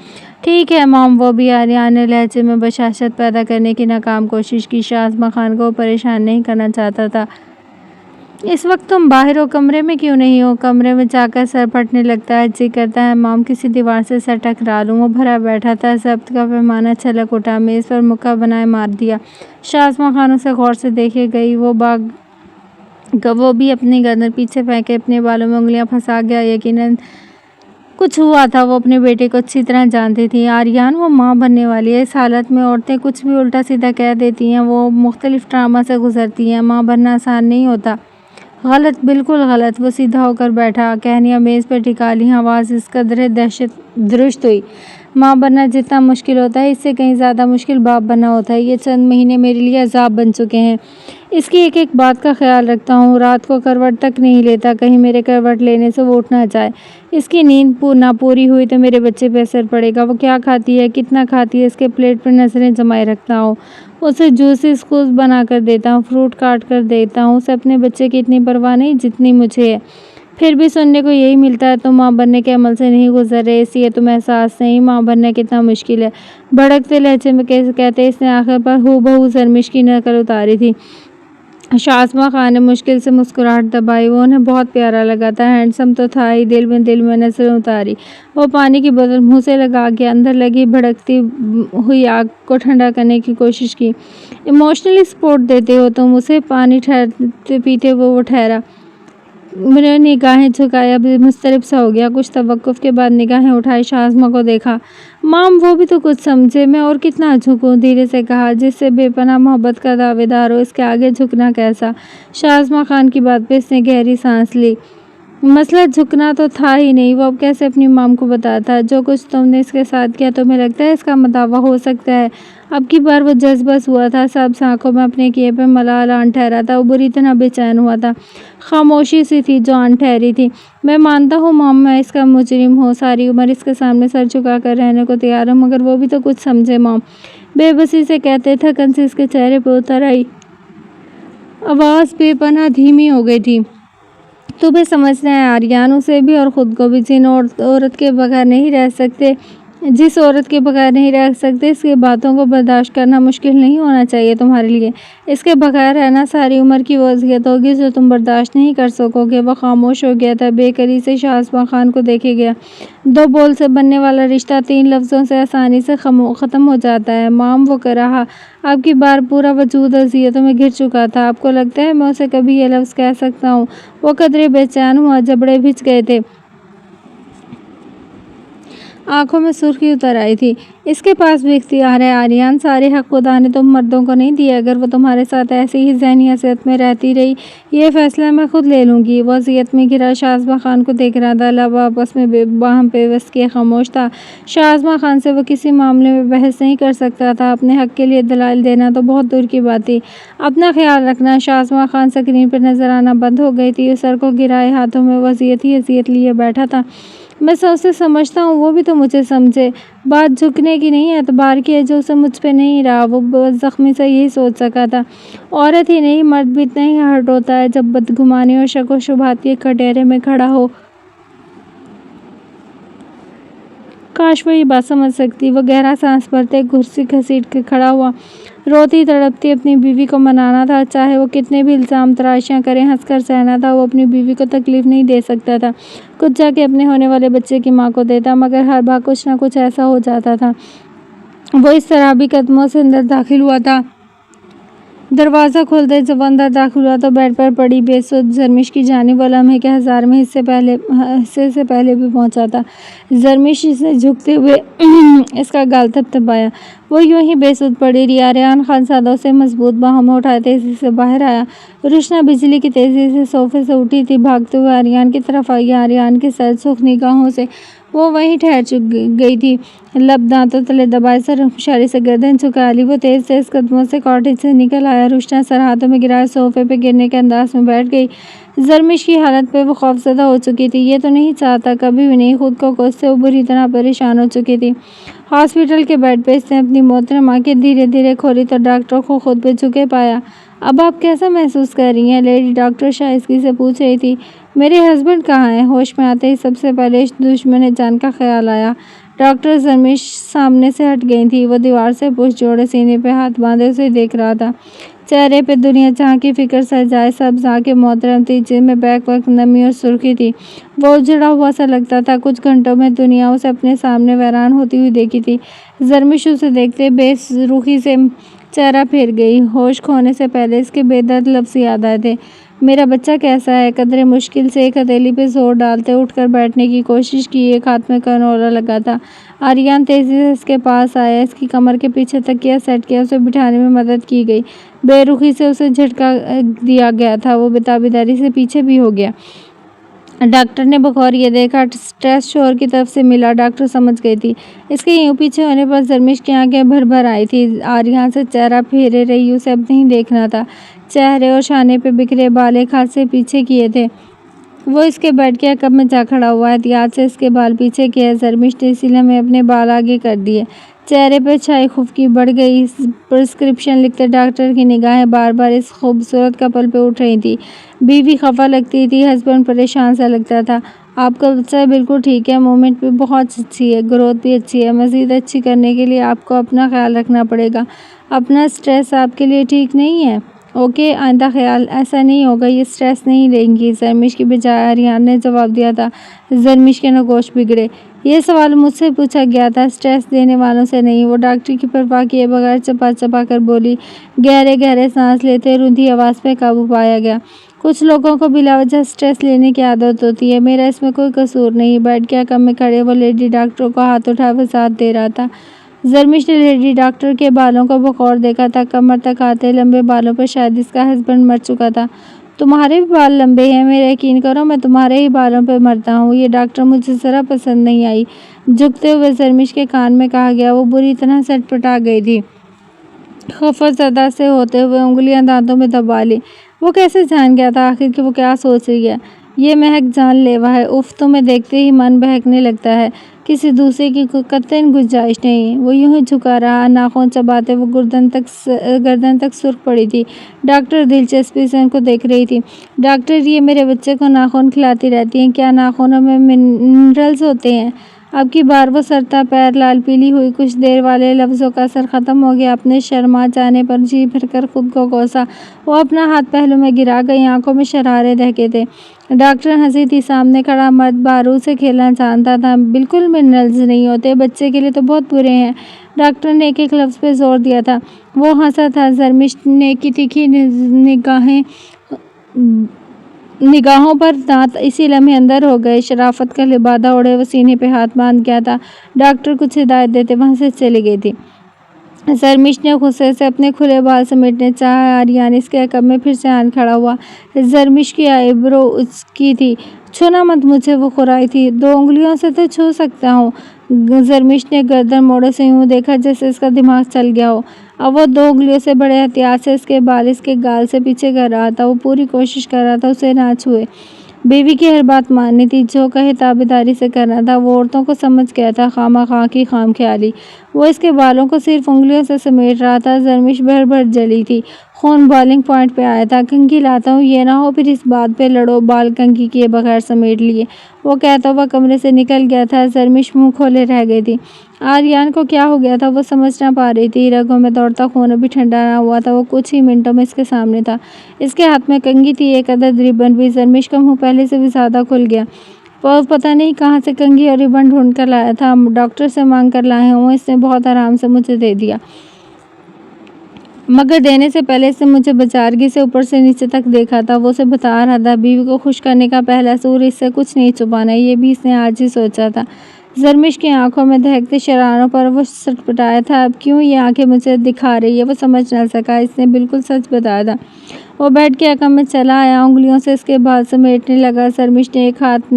ٹھیک ہے مام، وہ بھی۔ آریان نے لہجے میں بشاشت پیدا کرنے کی ناکام کوشش کی، شازمہ خان کو پریشان نہیں کرنا چاہتا تھا۔ اس وقت تم باہر ہو، کمرے میں کیوں نہیں ہو؟ کمرے میں جا کر سر پھٹنے لگتا ہے، جی کرتا ہے مام کسی دیوار سے سر ٹکرا لوں۔ وہ بھرا بیٹھا تھا، ضبط کا پیمانہ چھلک اٹھا، میز پر مکہ بنائے مار دیا۔ شازمہ خان اسے غور سے دیکھے گئی، وہ بھی اپنی گردن پیچھے پھینکے اپنے بالوں میں انگلیاں پھنسا گیا، یقیناً کچھ ہوا تھا، وہ اپنے بیٹے کو اچھی طرح جانتی تھی۔ آریان وہ ماں بننے والی ہے، اس حالت میں عورتیں کچھ بھی الٹا سیدھا کہہ دیتی ہیں، وہ مختلف ڈرامہ سے گزرتی ہیں، ماں بننا آسان نہیں ہوتا۔ غلط، بالکل غلط۔ وہ سیدھا ہو کر بیٹھا، کہنیاں میز پر ٹکا لیں، آواز اس قدر درست ہوئی۔ ماں بننا جتنا مشکل ہوتا ہے اس سے کہیں زیادہ مشکل باپ بننا ہوتا ہے، یہ چند مہینے میرے لیے عذاب بن چکے ہیں۔ اس کی ایک ایک بات کا خیال رکھتا ہوں، رات کو کروٹ تک نہیں لیتا، کہیں میرے کروٹ لینے سے وہ اٹھ نہ جائے، اس کی نیند نہ پوری ہوئی تو میرے بچے پہ اثر پڑے گا، وہ کیا کھاتی ہے، کتنا کھاتی ہے، اس کے پلیٹ پر نظریں جمائے رکھتا ہوں، اسے جوسی سکوز بنا کر دیتا ہوں، فروٹ کاٹ کر دیتا ہوں، اسے اپنے بچے کی اتنی پرواہ نہیں جتنی مجھے ہے، پھر بھی سننے کو یہی ملتا ہے تم ماں بننے کے عمل سے نہیں گزر رہے، اس لیے تمہیں احساس نہیں ماں بننا کتنا مشکل ہے۔ بھڑکتے لہجے میں کہتے اس نے آخر پر ہو بہو زرمش کی نقل اتاری تھی۔ شاہزمہ خان نے مشکل سے مسکراہٹ دبائی۔ وہ انہیں بہت پیارا لگا تھا، ہینڈسم تو تھا ہی۔ دل میں نظریں اتاری۔ وہ پانی کی بوتل منہ سے لگا کے اندر لگی بھڑکتی ہوئی آگ کو ٹھنڈا کرنے کی کوشش کی۔ ایموشنلی سپورٹ دیتے ہو تم اسے، پانی ٹھہرتے پیتے وہ ٹھہرا۔ انہیں نگاہیں جھکائی، اب مضطرب سا ہو گیا۔ کچھ توقف کے بعد نگاہیں اٹھائی، شاہزمہ کو دیکھا۔ مام وہ بھی تو کچھ سمجھے، میں اور کتنا جھکوں؟ دھیرے سے کہا۔ جس سے بے پناہ محبت کا دعوے دار ہو، اس کے آگے جھکنا کیسا؟ شاہزمہ خان کی بات پہ اس نے گہری سانس لی۔ مسئلہ جھکنا تو تھا ہی نہیں، وہ اب کیسے اپنی مام کو بتاتا؟ جو کچھ تم نے اس کے ساتھ کیا، تمہیں لگتا ہے اس کا دعویٰ ہو سکتا ہے؟ اب کی بار وہ جذبس ہوا تھا، سب آنکھوں میں اپنے کیے پہ ملال آن ٹھہرا تھا۔ وہ بری طرح بے چین ہوا تھا۔ خاموشی سی تھی جو آن ٹھہری تھی۔ میں مانتا ہوں مام، میں اس کا مجرم ہوں، ساری عمر اس کے سامنے سر جھکا کر رہنے کو تیار ہوں، مگر وہ بھی تو کچھ سمجھے مام، بے بسی سے کہتے۔ تھکن سی اس کے چہرے پہ اتر آئی، آواز بے پناہ دھیمی ہو گئی تھی۔ تمہیں سمجھنا ہے آریان، اسے بھی اور خود کو بھی، جس عورت کے بغیر نہیں رہ سکتے، اس کی باتوں کو برداشت کرنا مشکل نہیں ہونا چاہیے تمہارے لیے۔ اس کے بغیر رہنا ساری عمر کی وہ اذیت ہوگی جو تم برداشت نہیں کر سکو گے۔ وہ خاموش ہو گیا تھا، بے قری سے شاہزمہ خان کو دیکھے گیا۔ دو بول سے بننے والا رشتہ 3 لفظوں سے آسانی سے ختم ہو جاتا ہے مام، وہ کہا۔ اب کی بار پورا وجود اذیتوں میں گھر چکا تھا۔ آپ کو لگتا ہے میں اسے کبھی یہ لفظ کہہ سکتا ہوں؟ وہ قدرے بے چین ہوا، جبڑے بھج گئے تھے، آنکھوں میں سرخی اتر آئی تھی۔ اس کے پاس بھی اختیار ہے آریان، سارے حق خدا نے تم مردوں کو نہیں دیے۔ اگر وہ تمہارے ساتھ ایسی ہی ذہنی حیثیت میں رہتی رہی، یہ فیصلہ میں خود لے لوں گی۔ وہ اذیت میں گھرا شاہزمہ خان کو دیکھ رہا تھا، لب آپس میں باہم پیوست کیے خاموش تھا۔ شاہزمہ خان سے وہ کسی معاملے میں بحث نہیں کر سکتا تھا، اپنے حق کے لیے دلائل دینا تو بہت دور کی بات تھی۔ اپنا خیال رکھنا۔ شاہزمہ خان سکرین پر نظر آنا بند ہو گئی تھی، سر کو گرائے ہاتھوں میں وہ اذیت ہی اذیت لیے بیٹھا تھا۔ میں اسے سمجھتا ہوں، وہ بھی تو مجھے سمجھے۔ بات جھکنے کی نہیں، اعتبار کی ہے، جو اسے مجھ پہ نہیں رہا۔ وہ زخمی سے یہی سوچ سکا تھا۔ عورت ہی نہیں، مرد بھی اتنا ہی ہرٹ ہوتا ہے جب بدگمانی اور شک و شبہات کے کٹہرے میں کھڑا ہو۔ کاش وہ یہ بات سمجھ سکتی۔ وہ گہرا سانس بھرتے کرسی گھسیٹ کے کھڑا ہوا۔ روتی تڑپتی اپنی بیوی کو منانا تھا، چاہے وہ کتنے بھی الزام تراشیاں کرے، ہنس کر سہنا تھا۔ وہ اپنی بیوی کو تکلیف نہیں دے سکتا تھا، کچھ جا کے اپنے ہونے والے بچے کی ماں کو دیتا، مگر ہر بار کچھ نہ کچھ ایسا ہو جاتا تھا۔ وہ اس طرح بھی قدموں سے اندر داخل ہوا تھا۔ دروازہ کھلتے جب اندر داخل ہوا تو بیڈ پر پڑی بے سود زرمش کی جانب وہ لمحے کے 1000ویں حصے سے پہلے بھی پہنچا تھا۔ زرمش سے جھکتے ہوئے اس کا گال تھپتھپایا۔ وہ یوں ہی بے سود پڑی رہی۔ آریان خان سادہ اسے مضبوط باہوں میں اٹھائے تیزی سے باہر آیا۔ روشنا بجلی کی تیزی سے صوفے سے اٹھی تھی، بھاگتے ہوئے آریان کی طرف آئی۔ آریان کی سرد سرخ نگاہوں سے وہ وہیں ٹھہر گئی تھی، لب دانتوں تلے دبائے، سر مشاری سے گردن جھکا لی۔ وہ تیز تیز قدموں سے کاٹیج سے نکل آیا، روشنا سر ہاتھوں میں گرائے صوفے پہ گرنے کے انداز میں بیٹھ گئی۔ زرمش کی حالت پہ وہ خوفزدہ ہو چکی تھی، یہ تو نہیں چاہتا، کبھی بھی نہیں، خود کو اس سے وہ بری طرح پریشان ہو چکی تھی۔ ہاسپٹل کے بیڈ پہ اس نے اپنی محترم آنکھیں دھیرے دھیرے کھولی تو ڈاکٹر کو خود پہ جھکے پایا۔ اب آپ کیسا محسوس کر رہی ہیں؟ لیڈی ڈاکٹر شائستگی سے پوچھ رہی تھی۔ میرے ہسبینڈ کہاں ہیں؟ ہوش میں آتے ہی سب سے پہلے دشمن جان کا خیال آیا۔ ڈاکٹر زرمش سامنے سے ہٹ گئی تھی، وہ دیوار سے پشت جوڑے سینے پہ ہاتھ باندھے اسے دیکھ رہا تھا۔ چہرے پہ دنیا جہاں کی فکر سجائے سبز آنکھیں محترم تھی، جن میں بیک وقت نمی اور سرخی تھی۔ وہ اجڑا ہوا سا لگتا تھا، کچھ گھنٹوں میں دنیا اسے اپنے سامنے ویران ہوتی ہوئی دیکھی تھی۔ زرمش اسے دیکھتے بے رخی سے چہرہ پھیر گئی۔ ہوش کھونے سے پہلے اس کے بے درد لفظ یاد آئے تھے۔ میرا بچہ کیسا ہے؟ قدرے مشکل سے ایک ہتھیلی پہ زور ڈالتے اٹھ کر بیٹھنے کی کوشش کی، ایک ہاتھ میں کنولا لگا تھا۔ آریان تیزی سے اس کے پاس آیا، اس کی کمر کے پیچھے تکیہ سیٹ کیا، اسے بٹھانے میں مدد کی گئی۔ بے رخی سے اسے جھٹکا دیا گیا تھا، وہ بےتابیداری سے پیچھے بھی ہو گیا۔ ڈاکٹر نے بغور یہ دیکھا اسٹریس شوہر کی طرف سے ملا۔ ڈاکٹر سمجھ گئی تھی۔ اس کے یوں پیچھے ہونے پر زرمش کی آنکھیں بھر بھر آئی تھی۔ آریان سے چہرہ پھیرے رہی، اسے اب نہیں دیکھنا تھا۔ چہرے اور شانے پہ بکھرے بال ایک ہاتھ سے پیچھے کیے تھے۔ وہ اس کے بیڈ کے عقب میں جا کھڑا ہوا، احتیاط سے اس کے بال پیچھے کیے۔ زرمش نے اسی لمحے اپنے بال آگے کر دیے۔ چہرے پہ چھائی خفگی بڑھ گئی۔ پرسکرپشن لکھتے ڈاکٹر کی نگاہیں بار بار اس خوبصورت کپل پہ اٹھ رہی تھی۔ بیوی خفا لگتی تھی، ہسبینڈ پریشان سا لگتا تھا۔ آپ کا بچہ بالکل ٹھیک ہے، موومنٹ بھی بہت اچھی ہے، گروتھ بھی اچھی ہے، مزید اچھی کرنے کے لیے آپ کو اپنا خیال رکھنا پڑے گا۔ اپنا اسٹریس آپ کے لیے ٹھیک نہیں ہے۔ اوکے، آئندہ خیال ایسا نہیں ہوگا، یہ اسٹریس نہیں لیں گی، زرمش کی بجائے آریان نے جواب دیا تھا۔ زرمش کے نگوش بگڑے۔ یہ سوال مجھ سے پوچھا گیا تھا، اسٹریس دینے والوں سے نہیں۔ وہ ڈاکٹر کی پرواہ کیے بغیر چپا چپا کر بولی۔ گہرے گہرے سانس لیتے روندھی آواز پہ قابو پایا گیا۔ کچھ لوگوں کو بلا وجہ اسٹریس لینے کی عادت ہوتی ہے، میرا اس میں کوئی قصور نہیں۔ بیڈ کے حکم میں کھڑے وہ لیڈی ڈاکٹر کو ہاتھ اٹھائے وضاحت دے رہا تھا۔ زرمش نے لیڈی ڈاکٹر کے بالوں کو بغور دیکھا تھا، کمر تک آتے لمبے بالوں پر شاید اس کا ہسبینڈ مر چکا تھا۔ تمہارے بھی بال لمبے ہیں، میرا یقین کرو میں تمہارے ہی بالوں پہ مرتا ہوں۔ یہ ڈاکٹر مجھے ذرا پسند نہیں آئی، جھکتے ہوئے زرمش کے کان میں کہا گیا۔ وہ بری طرح سٹپٹا گئی تھی، خفت زدہ سے ہوتے ہوئے انگلیاں دانتوں میں دبا لی۔ وہ کیسے جان گیا تھا آخر کہ وہ کیا سوچ رہی ہے؟ یہ مہک جان لیوا ہے، اف تمہیں دیکھتے ہی من بہکنے لگتا ہے، کسی دوسرے کی قطعاً گنجائش نہیں۔ وہ یوں ہی جھکا رہا، ناخن چباتے وہ گردن تک سرخ پڑی تھی۔ ڈاکٹر دلچسپی سے ان کو دیکھ رہی تھی۔ ڈاکٹر، یہ میرے بچے کو ناخن کھلاتی رہتی ہیں، کیا ناخنوں میں منرلز ہوتے ہیں؟ اب کی بار وہ سرتا پیر لال پیلی ہوئی، کچھ دیر والے لفظوں کا اثر ختم ہو گیا۔ اپنے شرما جانے پر جی بھر کر خود کو کوسا، وہ اپنا ہاتھ پہلو میں گرا گئی، آنکھوں میں شرارے دہکے تھے۔ ڈاکٹر ہنسی تھی، سامنے کھڑا مرد بارود سے کھیلنا جانتا تھا۔ بالکل منرلز نہیں ہوتے، بچے کے لیے تو بہت برے ہیں۔ ڈاکٹر نے ایک ایک لفظ پہ زور دیا تھا۔ وہ ہنسا تھا۔ زرمش نے کی تیکھی نگاہوں پر دانت اسی لمحے اندر ہو گئے۔ شرافت کا لبادہ اوڑھے وہ سینے پہ ہاتھ باندھ گیا تھا۔ ڈاکٹر کچھ ہدایت دیتے وہاں سے چلی گئی تھی۔ زرمش نے غصے سے اپنے کھلے بال سمیٹنے چاہے، آریان اس کے عقب میں پھر سے آن کھڑا ہوا۔ زرمش کی آئی برو اچکی تھی۔ چھونا مت مجھے، وہ خرائی تھی۔ 2 انگلیوں سے تو چھو سکتا ہوں۔ زرمش نے گردن موڑے سے یوں دیکھا جیسے اس کا دماغ چل گیا ہو۔ اب وہ 2 انگلیوں سے بڑے احتیاط سے اس کے بال اس کے گال سے پیچھے کر رہا تھا۔ وہ پوری کوشش کر رہا تھا اسے نہ چھوئے، بیوی کی ہر بات ماننی تھی، جو کہے تابعداری سے کرنا تھا۔ وہ عورتوں کو سمجھ گیا تھا، خواہ کی خام خیالی۔ وہ اس کے بالوں کو صرف انگلیوں سے سمیٹ رہا تھا۔ زرمش بھر بھر جلی تھی، خون بوائلنگ پوائنٹ پہ آیا تھا۔ کنگھی لاتا ہوں، یہ نہ ہو پھر اس بات پہ لڑو، بال کنگھی کیے بغیر سمیٹ لیے، وہ کہتا ہوا کمرے سے نکل گیا تھا۔ زرمش منہ کھولے رہ گئی تھی۔ آریان کو کیا ہو گیا تھا وہ سمجھ نہ پا رہی تھی۔ رگوں میں دوڑتا خون ابھی ٹھنڈا نہ ہوا تھا۔ وہ کچھ ہی منٹوں میں اس کے سامنے تھا، اس کے ہاتھ میں کنگھی تھی، ایک عدد ریبن بھی۔ زرمش کا منہ پہلے سے بھی زیادہ کھل گیا۔ وہ پتہ نہیں کہاں سے کنگھی اور ریبن ڈھونڈ کر لایا تھا۔ ڈاکٹر سے مانگ کر لائے ہوں، اس نے بہت آرام سے مجھے دے دیا، مگر دینے سے پہلے اس نے مجھے بچارگی سے اوپر سے نیچے تک دیکھا تھا۔ وہ اسے بتا رہا تھا، بیوی کو خوش کرنے کا پہلا سور، اس سے کچھ نہیں چھپانا، یہ بھی اس نے آج ہی سوچا تھا۔ زرمش کی آنکھوں میں دہکتے شراروں پر وہ سٹپٹایا تھا۔ اب کیوں یہ آنکھیں مجھے دکھا رہی ہے؟ وہ سمجھ نہ سکا۔ اس نے بالکل سچ بتایا تھا۔ وہ بیڈ کے حکم میں چلا آیا، انگلیوں سے اس کے بال سمیٹنے لگا۔ زرمش نے ایک ہاتھ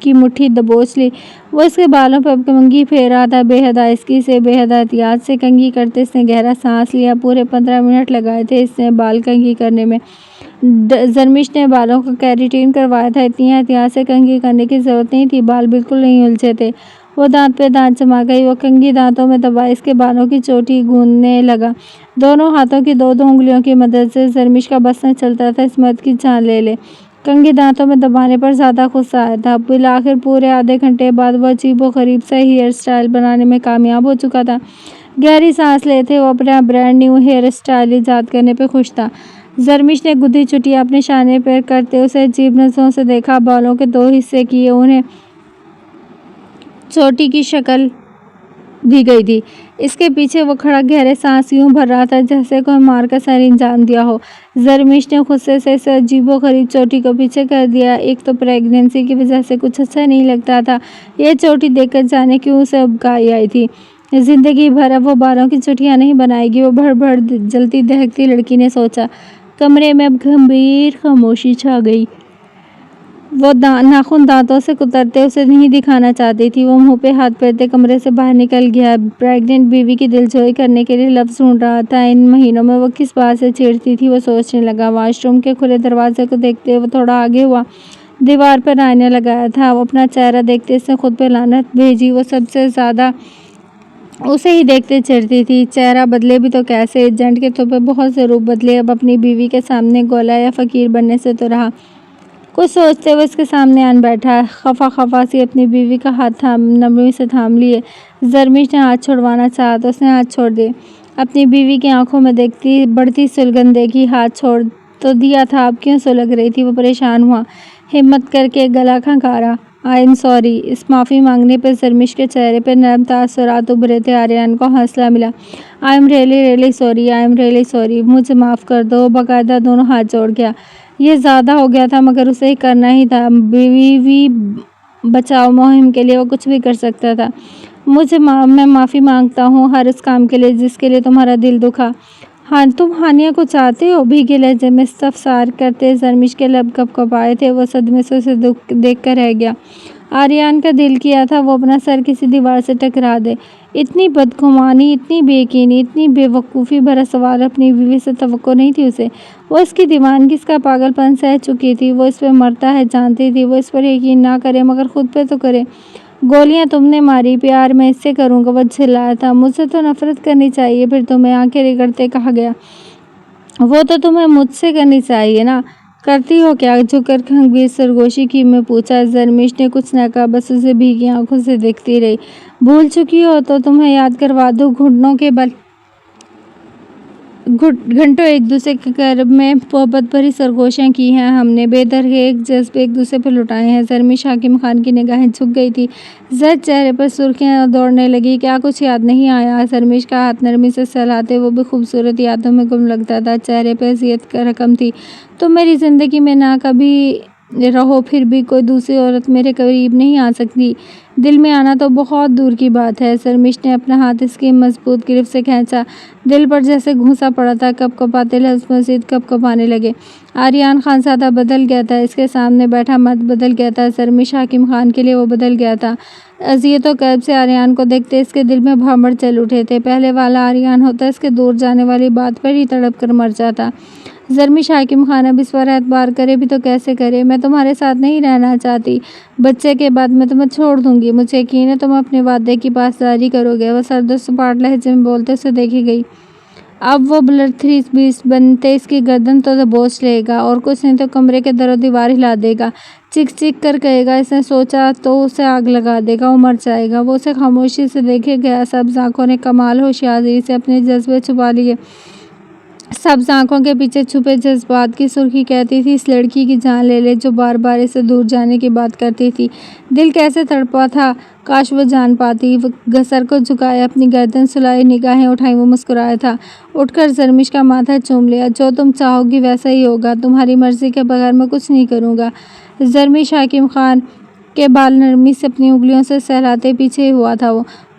کی مٹھی دبوچ لی۔ وہ اس کے بالوں پر کنگھی پھیر رہا تھا، بے حد آہستگی سے، بے حد احتیاط سے کنگھی کرتے اس نے گہرا سانس لیا۔ پورے 15 منٹ لگائے تھے اس نے بال کنگھی کرنے میں۔ زرمش نے بالوں کا کیریٹین کروایا تھا، اتنی احتیاط سے کنگھی کرنے کی ضرورت نہیں تھی، بال بالکل نہیں الجھے تھے۔ وہ دانت پہ دانت جما گئی، وہ کنگھی دانتوں میں دبائے اس کے بالوں کی چوٹی گوندنے لگا، دونوں ہاتھوں کی 2 انگلیوں کی مدد سے۔ زرمش کا بس نہ چلتا تھا اس مرد کی جان لے لے۔ کنگھی دانتوں میں دبانے پر زیادہ غصہ آیا تھا۔ بالآخر پورے آدھے گھنٹے بعد وہ عجیب و غریب سا ہیئر اسٹائل بنانے میں کامیاب ہو چکا تھا۔ گہری سانس لیتے وہ اپنا برانڈ نیو ہیئر اسٹائل ایجاد کرنے پہ خوش تھا۔ زرمش نے گدھی چٹیاں اپنے شانے پر کرتے اسے عجیب نظروں سے دیکھا۔ بالوں کے 2 حصے کیے، انہیں چوٹی کی شکل دی گئی تھی۔ اس کے پیچھے وہ کھڑا گہرے سانس یوں بھر رہا تھا جیسے کوئی مار کا سر انجام دیا ہو۔ زرمش نے غصے سے اس عجیب و غریب چوٹی کو پیچھے کر دیا۔ ایک تو پریگننسی کی وجہ سے کچھ اچھا نہیں لگتا تھا، یہ چوٹی دیکھ کر جانے کیوں اسے ابکائی آئی تھی۔ زندگی بھر اب وہ بالوں کی چٹیاں نہیں بنائے گی، وہ بھڑ بھڑ جلتی دہکتی لڑکی نے سوچا۔ کمرے میں اب گمبھیر خاموشی چھا گئی۔ وہ ناخن دانتوں سے کترتے اسے نہیں دکھانا چاہتی تھی۔ وہ منہ پہ ہاتھ پھیرتے کمرے سے باہر نکل گیا۔ پریگننٹ بیوی کی دلجوئی کرنے کے لیے لفظ ڈھونڈ رہا تھا۔ ان مہینوں میں وہ کس بات سے چڑھتی تھی، وہ سوچنے لگا۔ واش روم کے کھلے دروازے کو دیکھتے وہ تھوڑا آگے ہوا۔ دیوار پر آئینہ لگایا تھا۔ وہ اپنا چہرہ دیکھتے اس نے خود پہ لعنت بھیجی۔ وہ سب سے زیادہ اسے ہی دیکھتے چڑھتی تھی۔ چہرہ بدلے بھی تو کیسے، ایجنٹ کے طور پہ بہت سے روپ بدلے، اب اپنی بیوی کے سامنے گولا یا فقیر بننے سے تو رہا۔ کچھ سوچتے ہوئے اس کے سامنے آن بیٹھا، خفا سی اپنی بیوی کا ہاتھ نرمی سے تھام لیے۔ زرمش نے ہاتھ چھڑوانا چاہا تو اس نے ہاتھ چھوڑ دیے۔ اپنی بیوی کی آنکھوں میں دیکھتی بڑھتی سلگن دیکھی، ہاتھ چھوڑ تو دیا تھا، اب کیوں سلگ رہی تھی؟ وہ پریشان ہوا، ہمت کر کے گلا کھنکارا، آئی ایم سوری۔ اس معافی مانگنے پہ زرمش کے چہرے پہ نرم تاثرات ابھرے تھے۔ آریان کو حوصلہ ملا، I am really sorry, I am really sorry, مجھے معاف کر دو۔ وہ باقاعدہ دونوں ہاتھ جوڑ گیا۔ یہ زیادہ ہو گیا تھا مگر اسے کرنا ہی تھا، بیوی بچاؤ مہم کے لیے وہ کچھ بھی کر سکتا تھا۔ میں معافی مانگتا ہوں ہر اس کام کے لیے جس کے لیے تمہارا دل دکھا۔ ہاں تم ہانیہ کو چاہتے ہو؟ بھیگے لہجے میں استفسار کرتے زرمش کے لب کپکپائے تھے۔ وہ صدمے سے اسے دیکھ کر رہ گیا۔ آریان کا دل کیا تھا وہ اپنا سر کسی دیوار سے ٹکرا دے۔ اتنی بدگمانی، اتنی بے یقینی، اتنی بے وقوفی بھرا سوال اپنی بیوی سے توقع نہیں تھی اسے۔ وہ اس کی دیوانگی، اس کا پاگل پن سہ چکی تھی۔ وہ اس پہ مرتا ہے جانتی تھی۔ وہ اس پر یقین نہ کرے مگر خود پہ تو کرے۔ گولیاں تم نے ماری، پیار میں اس سے کروں گا۔ وہ چلایا تھا، مجھ سے تو نفرت کرنی چاہیے پھر تمہیں، آنکھیں رگڑتے کہا گیا۔ وہ تو تمہیں مجھ سے کرنی چاہیے نا۔ کرتی ہو کیا؟ جھک کر گمبھیر سرگوشی کی میں پوچھا۔ زرمش نے کچھ نہ کہا، بس اسے بھیگی آنکھوں سے دیکھتی رہی۔ بھول چکی ہو تو تمہیں یاد کروا دوں، گھنٹوں ایک دوسرے کے قرب میں محبت بھری سرگوشیاں کی ہیں ہم نے، بے دریغ جذبے ایک دوسرے پہ لٹائے ہیں۔ زرمش حکیم خان کی نگاہیں جھک گئی تھی، زرد چہرے پر سرخیاں دوڑنے لگی۔ کیا کچھ یاد نہیں آیا؟ زرمش کا ہاتھ نرمی سے سہلاتے وہ بھی خوبصورت یادوں میں گم لگتا تھا۔ چہرے پہ اذیت کا رقم تھی۔ تم میری زندگی میں نہ کبھی رہو پھر بھی کوئی دوسری عورت میرے قریب نہیں آ سکتی۔ دل میں آنا تو بہت دور کی بات ہے۔ زرمش نے اپنا ہاتھ اس کی مضبوط گرفت سے کھینچا، دل پر جیسے گھونسا پڑا تھا۔ کپکپاتے لفظ مزید کپکپانے لگے۔ آریان خان زادہ بدل گیا تھا، اس کے سامنے بیٹھا مرد بدل گیا تھا، زرمش حکیم خان کے لیے وہ بدل گیا تھا۔ اذیت و کرب سے آریان کو دیکھتے اس کے دل میں بھانبڑ چل اٹھے تھے۔ پہلے والا آریان ہوتا اس کے دور جانے والی بات پر ہی تڑپ کر مر جاتا۔ زرمش حکیم خان اب اس پر اعتبار کرے بھی تو کیسے کرے؟ میں تمہارے ساتھ نہیں رہنا چاہتی، بچے کے بعد میں تمہیں چھوڑ دوں گی، مجھے یقین ہے تم اپنے وعدے کی پاسداری کرو گے۔ وہ سرد و سپاٹ لہجے میں بولتے اسے دیکھی گئی۔ اب وہ بلرتھی بیسٹ بنتے اس کی گردن تو دبوچ لے گا اور کچھ نہیں تو کمرے کے در و دیوار ہلا دے گا، چیخ چیخ کر کہے گا اس نے سوچا تو اسے آگ لگا دے گا، وہ مر جائے گا۔ وہ اسے خاموشی سے دیکھے گیا۔ سبز آنکھوں نے کمال ہوشیاری سے اپنے جذبے چھپا لیے۔ سبز آنکھوں کے پیچھے چھپے جذبات کی سرخی کہتی تھی اس لڑکی کی جان لے لے جو بار بار اسے دور جانے کی بات کرتی تھی۔ دل کیسے تڑپا تھا، کاش وہ جان پاتی۔ وہ سر کو جھکایا، اپنی گردن سلائی، نگاہیں اٹھائیں۔ وہ مسکرایا تھا، اٹھ کر زرمش کا ماتھا چوم لیا۔ جو تم چاہو گی ویسا ہی ہوگا، تمہاری مرضی کے بغیر میں کچھ نہیں کروں گا۔ زرمش حکیم خان کے بال نرمی سے اپنی انگلیوں سے سہلاتے پیچھے ہوا تھا۔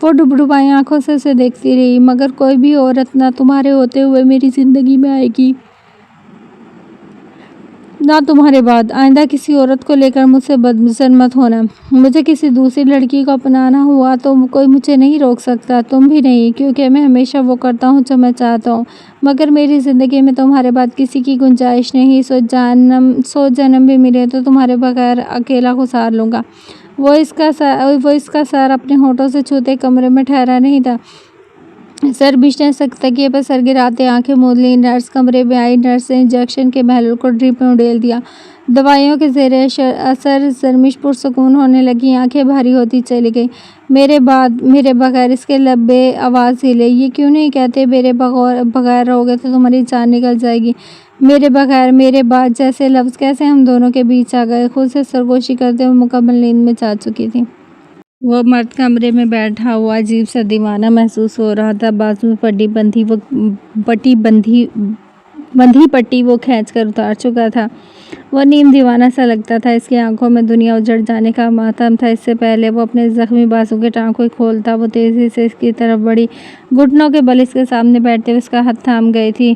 وہ ڈبڈبائی آنکھوں سے اسے دیکھتی رہی۔ مگر کوئی بھی عورت نہ تمہارے ہوتے ہوئے میری زندگی میں آئے گی، نہ تمہارے بعد۔ آئندہ کسی عورت کو لے کر مجھ سے بدظن مت ہونا۔ مجھے کسی دوسری لڑکی کو اپنانا ہوا تو کوئی مجھے نہیں روک سکتا، تم بھی نہیں، کیونکہ میں ہمیشہ وہ کرتا ہوں جو میں چاہتا ہوں۔ مگر میری زندگی میں تمہارے بعد کسی کی گنجائش نہیں۔ 100 جنم بھی ملے تو تمہارے بغیر اکیلا گزار لوں گا۔ وہ اس کا سر اپنے ہونٹوں سے چھوتے کمرے میں ٹھہرا نہیں تھا۔ زرمش نے تکیے پر سر گراتے آنکھیں موند لیں۔ نرس کمرے میں آئی۔ نرس نے انجیکشن کے محلول کو ڈرپ میں اڈیل دیا۔ دوائیوں کے زیر اثر زرمش پرسکون ہونے لگی، آنکھیں بھاری ہوتی چلی گئیں۔ میرے بغیر، اس کے لب بے آواز ہلے۔ یہ کیوں نہیں کہتے میرے بغیر رہو گے تو تمہاری جان نکل جائے گی؟ میرے بغیر، میرے بعد جیسے لفظ کیسے ہم دونوں کے بیچ آ گئے؟ خود سے سرگوشی کرتے ہوئے مکمل نیند میں جا چکی تھی۔ وہ مرد کمرے میں بیٹھا ہوا عجیب سا دیوانہ محسوس ہو رہا تھا۔ بازو میں بندھی پٹی وہ کھینچ کر اتار چکا تھا۔ وہ نیم دیوانہ سا لگتا تھا۔ اس کی آنکھوں میں دنیا اجڑ جانے کا ماتم تھا۔ اس سے پہلے وہ اپنے زخمی بازو کے ٹانک کو کھولتا، وہ تیزی سے اس کی طرف بڑھی، گھٹنوں کے بل اس کے سامنے بیٹھتے ہوئے اس کا ہاتھ تھام گئی تھی۔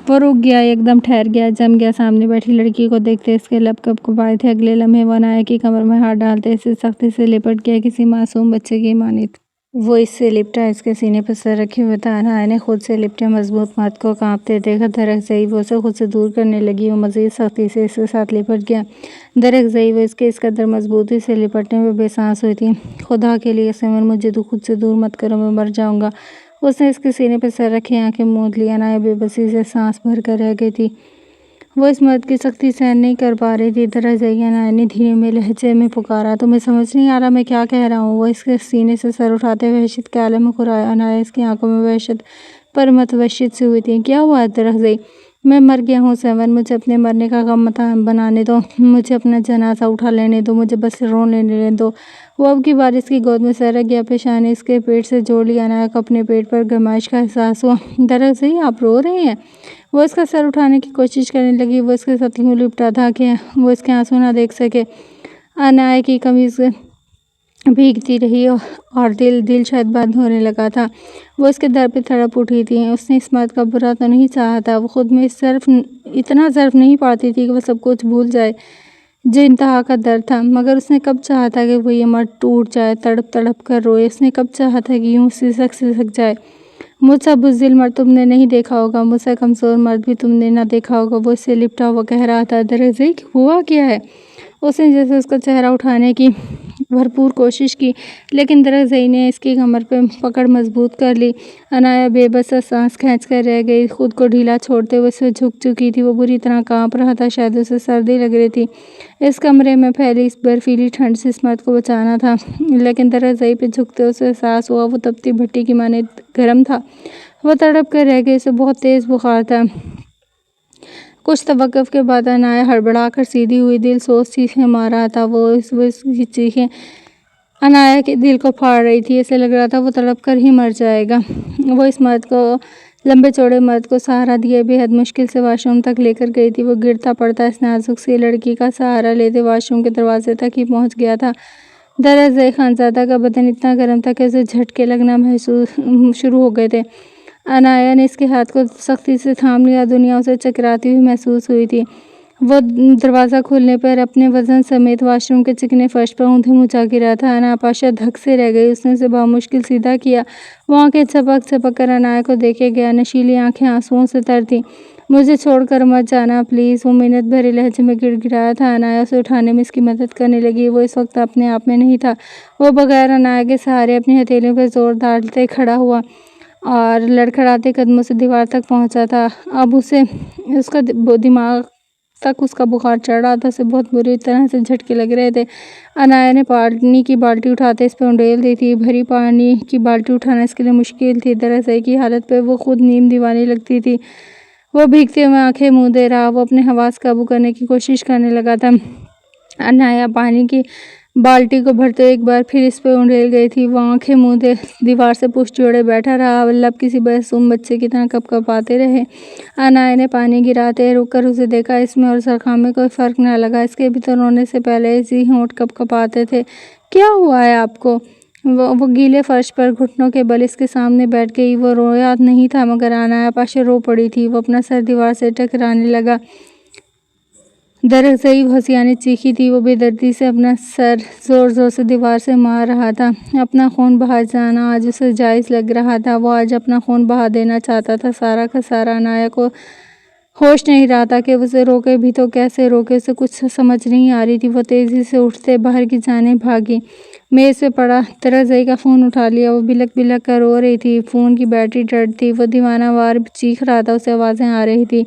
وہ رک گیا، ایک دم ٹھہر گیا، جم گیا۔ سامنے بیٹھی لڑکی کو دیکھتے اس کے لب کپکپائے تھے۔ اگلے لمحے وہ عنایہ کی کمر میں ہاتھ ڈالتے اسے سختی سے لپٹ گیا، کسی معصوم بچے کی مانند۔ وہ اس سے لپٹا، اس کے سینے پر سر رکھے ہوئے تھا۔ عنایہ نے خود سے لپٹے مضبوط مرد کو کانپتے دیکھا۔ درخت زئی وہ اسے خود سے دور کرنے لگی۔ وہ مزید سختی سے اس کے ساتھ لپٹ گیا۔ درخت زئی وہ اس کے اس قدر مضبوطی سے لپٹنے پہ بے سانس ہوئی تھی۔ خدا کے لیے سمر، مجھے تو خود سے دور مت کرو، میں مر جاؤں گا۔ اس نے اس کے سینے پہ سر رکھے آنکھیں موند لی۔ عنایہ بے بسی سے سانس بھر کر رہ گئی تھی۔ وہ اس مرد کی سختی سہن نہیں کر پا رہی تھی۔ درزئی عنایہ نے دھیمے لہجے میں پکارا، تمہیں سمجھ نہیں آ رہا میں کیا کہہ رہا ہوں؟ وہ اس کے سینے سے سر اٹھاتے ہوئے وحشت کے عالم میں کھرایا۔ عنایہ اس کی آنکھوں میں وحشت پر متوسط سی ہوئی تھی۔ کیا ہوا درزئی؟ میں مر گیا ہوں سیون، مجھے اپنے مرنے کا غم مت بنانے دو، مجھے اپنا جنازہ اٹھا لینے دو، مجھے بس رو لینے دو۔ وہ اب کی بار اس کی گود میں سرک گیا، پیشانی اس کے پیٹ سے جوڑ لی۔ عنایہ کو اپنے پیٹ پر گرمائش کا احساس ہوا۔ درزئی آپ رو رہے ہیں؟ وہ اس کا سر اٹھانے کی کوشش کرنے لگی۔ وہ اس کے ساتھ یوں لپٹا تھا کہ وہ اس کے آنسو نہ دیکھ سکے۔ عنایہ کی قمیض بھیگتی رہی اور دل شاید بند ہونے لگا تھا۔ وہ اس کے در پہ تڑپ اٹھی تھی۔ اس نے اس مرد کا برا تو نہیں چاہا تھا، وہ خود میں اتنا ظرف نہیں پاتی تھی کہ وہ سب کچھ بھول جائے جو انتہا کا درد تھا، مگر اس نے کب چاہا تھا کہ وہ یہ مرد ٹوٹ جائے، تڑپ تڑپ کر روئے۔ اس نے کب چاہا تھا کہ یوں سسک جائے۔ مجھ سا بزدل مرد تم نے نہیں دیکھا ہوگا، مجھ سا کمزور مرد بھی تم نے نہ دیکھا ہوگا۔ وہ اس سے لپٹا ہوا کہہ رہا تھا۔ درزئی ہوا کیا ہے؟ اس نے جیسے اس کا چہرہ اٹھانے کی بھرپور کوشش کی، لیکن درزئی نے اس کی کمر پہ پکڑ مضبوط کر لی۔ عنایہ بے بس سانس کھینچ کر رہ گئی، خود کو ڈھیلا چھوڑتے ہوئے اس پہ جھک چکی تھی۔ وہ بری طرح کانپ رہا تھا، شاید اسے سردی لگ رہی تھی۔ اس کمرے میں پھیلی اس برفیلی ٹھنڈ سے اس مرد کو بچانا تھا، لیکن درزئی پہ جھکتے اسے احساس ہوا وہ تپتی بھٹی کی مانند گرم تھا۔ وہ تڑپ کر رہ گئی، اسے بہت تیز بخار تھا۔ کچھ توقف کے بعد عنایہ ہڑبڑا کر سیدھی ہوئی، دل سوز چیخیں مار رہا تھا۔ وہ اس کی چیخیں عنایہ کے دل کو پھاڑ رہی تھی، اسے لگ رہا تھا وہ تڑپ کر ہی مر جائے گا۔ وہ اس مرد کو، لمبے چوڑے مرد کو سہارا دیے بے حد مشکل سے واش روم تک لے کر گئی تھی۔ وہ گرتا پڑتا اس نازک سی لڑکی کا سہارا لیتے واش روم کے دروازے تک ہی پہنچ گیا تھا۔ درزئی خانزادہ کا بدن اتنا گرم تھا کہ اسے جھٹکے لگنا شروع ہو گئے تھے۔ عنایہ نے اس کے ہاتھ کو سختی سے تھام لیا، دنیا اسے چکراتی ہوئی محسوس ہوئی تھی۔ وہ دروازہ کھولنے پر اپنے وزن سمیت واش روم کے چکنے فرش پر اوندھے منہ جا گرا تھا۔ عنایہ پاشا دھک سے رہ گئی، اس نے اسے بمشکل سیدھا کیا۔ وہ آنکھیں جھپک کر عنایہ کو دیکھے گیا، نشیلی آنکھیں آنسوؤں سے تر تھیں۔ مجھے چھوڑ کر مت جانا پلیز، وہ منت بھرے لہجے میں گڑ گڑایا تھا۔ عنایہ اسے اٹھانے میں اس کی مدد کرنے لگی۔ وہ اس وقت اپنے آپ میں نہیں تھا۔ وہ بغیر عنایہ کے سہارے اپنی ہتھیلیوں پہ زور ڈالتے کھڑا ہوا اور لڑکھڑاتے قدموں سے دیوار تک پہنچا تھا۔ اب اسے اس کا دماغ تک اس کا بخار چڑھ رہا تھا، اسے بہت بری طرح سے جھٹکے لگ رہے تھے۔ عنایہ نے پانی کی بالٹی اٹھاتے اس پہ انڈیل دی تھی۔ بھری پانی کی بالٹی اٹھانا اس کے لیے مشکل تھی۔ درزئی کی حالت پہ وہ خود نیم دیوانی لگتی تھی۔ وہ بھیگتے ہوئے آنکھیں موندے رہا، وہ اپنے حواس قابو کرنے کی کوشش کرنے لگا تھا۔ عنایہ پانی کی بالٹی کو بھرتے ایک بار پھر اس پہ انڈیل گئی تھی۔ وہ آنکھیں موندے دیوار سے پشت جوڑے بیٹھا رہا، لب کسی معصوم بچے کی طرح کپکپاتے رہے۔ عنایہ نے پانی گراتے رک کر اسے دیکھا، اس میں اور زرخام میں کوئی فرق نہ لگا، اس کے بھی تو رونے سے پہلے ہی ہونٹ کپکپاتے تھے۔ کیا ہوا ہے آپ کو؟ وہ گیلے فرش پر گھٹنوں کے بل اس کے سامنے بیٹھ گئی۔ وہ رویا نہیں تھا، مگر عنایہ پاشا رو پڑی تھی۔ وہ اپنا سر دیوار سے ٹکرانے لگا۔ درزئی ہنسیانے چیخی تھی، وہ بے دردی سے اپنا سر زور زور سے دیوار سے مار رہا تھا۔ اپنا خون بہا جانا آج اسے جائز لگ رہا تھا، وہ آج اپنا خون بہا دینا چاہتا تھا، سارا کا سارا۔ عنایہ کو ہوش نہیں رہا تھا کہ اسے روکے بھی تو کیسے روکے، اسے کچھ سمجھ نہیں آ رہی تھی۔ وہ تیزی سے اٹھتے باہر کی جانب بھاگی، میز پہ پڑا درزئی کا فون اٹھا لیا۔ وہ بلک بلک کر رو رہی تھی، فون کی بیٹری ڈیڈ تھی، وہ دیوانہ وار چیخ رہا تھا، اسے آوازیں آ رہی تھی۔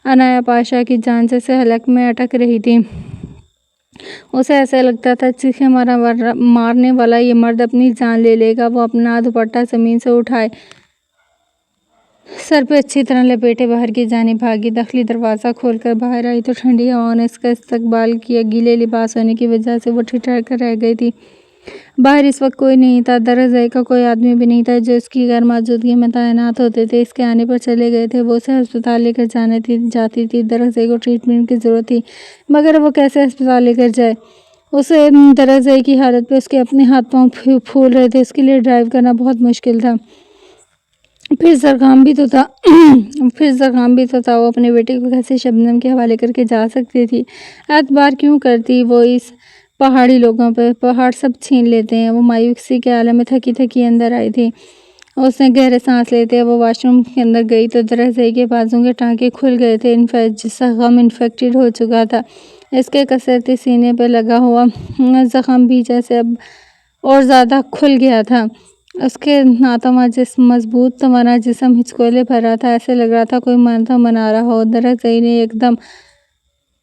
عنایہ پاشا کی جان جیسے حلق میں اٹک رہی تھی۔ اسے ایسا لگتا تھا چیخیں مارنے والا یہ مرد اپنی جان لے لے گا۔ وہ اپنا دوپٹہ زمین سے اٹھائے سر پہ اچھی طرح لپیٹے باہر کی جانب بھاگی۔ داخلی دروازہ کھول کر باہر آئی تو ٹھنڈی ہواؤں نے اس کا استقبال کیا۔ گیلے لباس ہونے کی وجہ سے وہ ٹھٹر کر رہ گئی تھی۔ باہر اس وقت کوئی نہیں تھا، درزئی کا کوئی آدمی بھی نہیں تھا جو اس کی غیر موجودگی میں تعینات ہوتے تھے۔ اس کے آنے پر چلے گئے تھے، وہ اسے ہسپتال لے کر جاتی تھی۔ درزئی کو ٹریٹمنٹ کی ضرورت تھی، مگر وہ کیسے ہسپتال لے کر جائے؟ اسے درزئی کی حالت پہ اس کے اپنے ہاتھ پاؤں پھول رہے تھے، اس کے لیے ڈرائیو کرنا بہت مشکل تھا۔ پھر زرخام بھی تو تھا، وہ اپنے بیٹے کو کیسے شبنم کے حوالے کر کے جا سکتی تھی؟ اعتبار کیوں کرتی وہ اس پہاڑی لوگوں پہ؟ پہاڑ سب چھین لیتے ہیں۔ وہ مایوسی کے عالم میں تھکی تھکی اندر آئی تھی۔ اس نے گہرے سانس لیتے وہ واش روم کے اندر گئی تو درزئی کے بازو کے ٹانکے کھل گئے تھے، زخم انفیکٹڈ ہو چکا تھا۔ اس کے کسرتی سینے پہ لگا ہوا زخم بھی جیسے اب اور زیادہ کھل گیا تھا۔ اس کے ناتواں مضبوط توانا جسم ہچکولے بھر رہا تھا، ایسے لگ رہا تھا کوئی منتر منا رہا ہو۔ درزئی نے ایک دم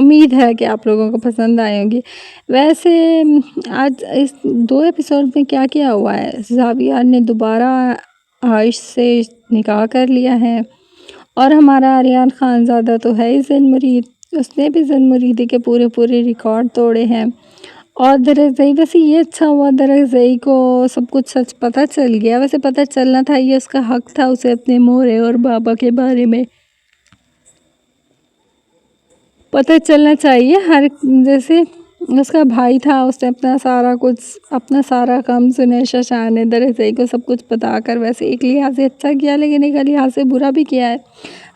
امید ہے کہ آپ لوگوں کو پسند آئے ہوں گی۔ ویسے آج اس 2 ایپیسوڈ میں کیا کیا ہوا ہے، زاویہ نے دوبارہ عائش سے نکاح کر لیا ہے، اور ہمارا آریان خان زادہ تو ہے ہی زن مرید، اس نے بھی زن مریدی کے پورے ریکارڈ توڑے ہیں۔ اور درگزئی ویسے یہ اچھا ہوا، درگزئی کو سب کچھ سچ پتہ چل گیا۔ ویسے پتہ چلنا تھا، یہ اس کا حق تھا، اسے اپنے مورے اور بابا کے بارے میں پتہ چلنا چاہیے۔ ہر جیسے اس کا بھائی تھا، اس نے اپنا سارا کام سنیشا شاہ نے درگزئی کو سب کچھ بتا کر ویسے ایک لحاظ سے اچھا کیا، لیکن ایک لحاظ سے برا بھی کیا ہے۔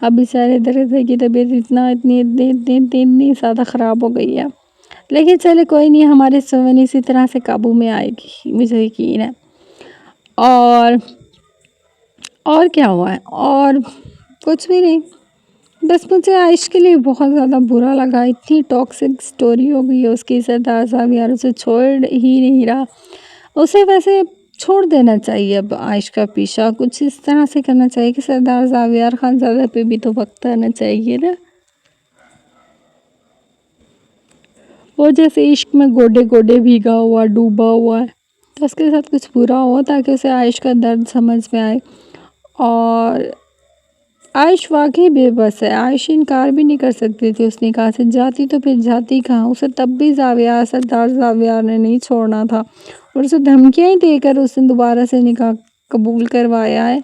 اب بیچارے درگزئی کی طبیعت اتنی زیادہ خراب ہو گئی ہے، لیکن چلے کوئی نہیں، ہمارے سون اسی طرح سے قابو میں آئے گی، مجھے یقین ہے۔ اور کیا ہوا ہے؟ اور کچھ بھی نہیں، بس مجھے عائش کے لیے بہت زیادہ برا لگا، اتنی ٹاکسک سٹوری ہو گئی ہے اس کی، سردار زاویہ اسے چھوڑ ہی نہیں رہا۔ اسے ویسے چھوڑ دینا چاہیے اب عائش کا پیچھا، کچھ اس طرح سے کرنا چاہیے کہ سردار زاویہ خانزادہ پہ بھی تو وقت آنا چاہیے نا۔ وہ جیسے عشق میں گوڈے بھیگا ہوا، ڈوبا ہوا ہے، تو اس کے ساتھ کچھ برا ہو تاکہ اسے عائش کا درد سمجھ میں آئے۔ اور عائش واقعی بے بس ہے، عائش انکار بھی نہیں کر سکتی تھی اس نکاح سے، جاتی تو پھر جاتی کہاں، اسے تب بھی سردار زاویہ نے نہیں چھوڑنا تھا، اور اسے دھمکیاں ہی دے کر اس نے دوبارہ سے نکاح قبول کروایا ہے۔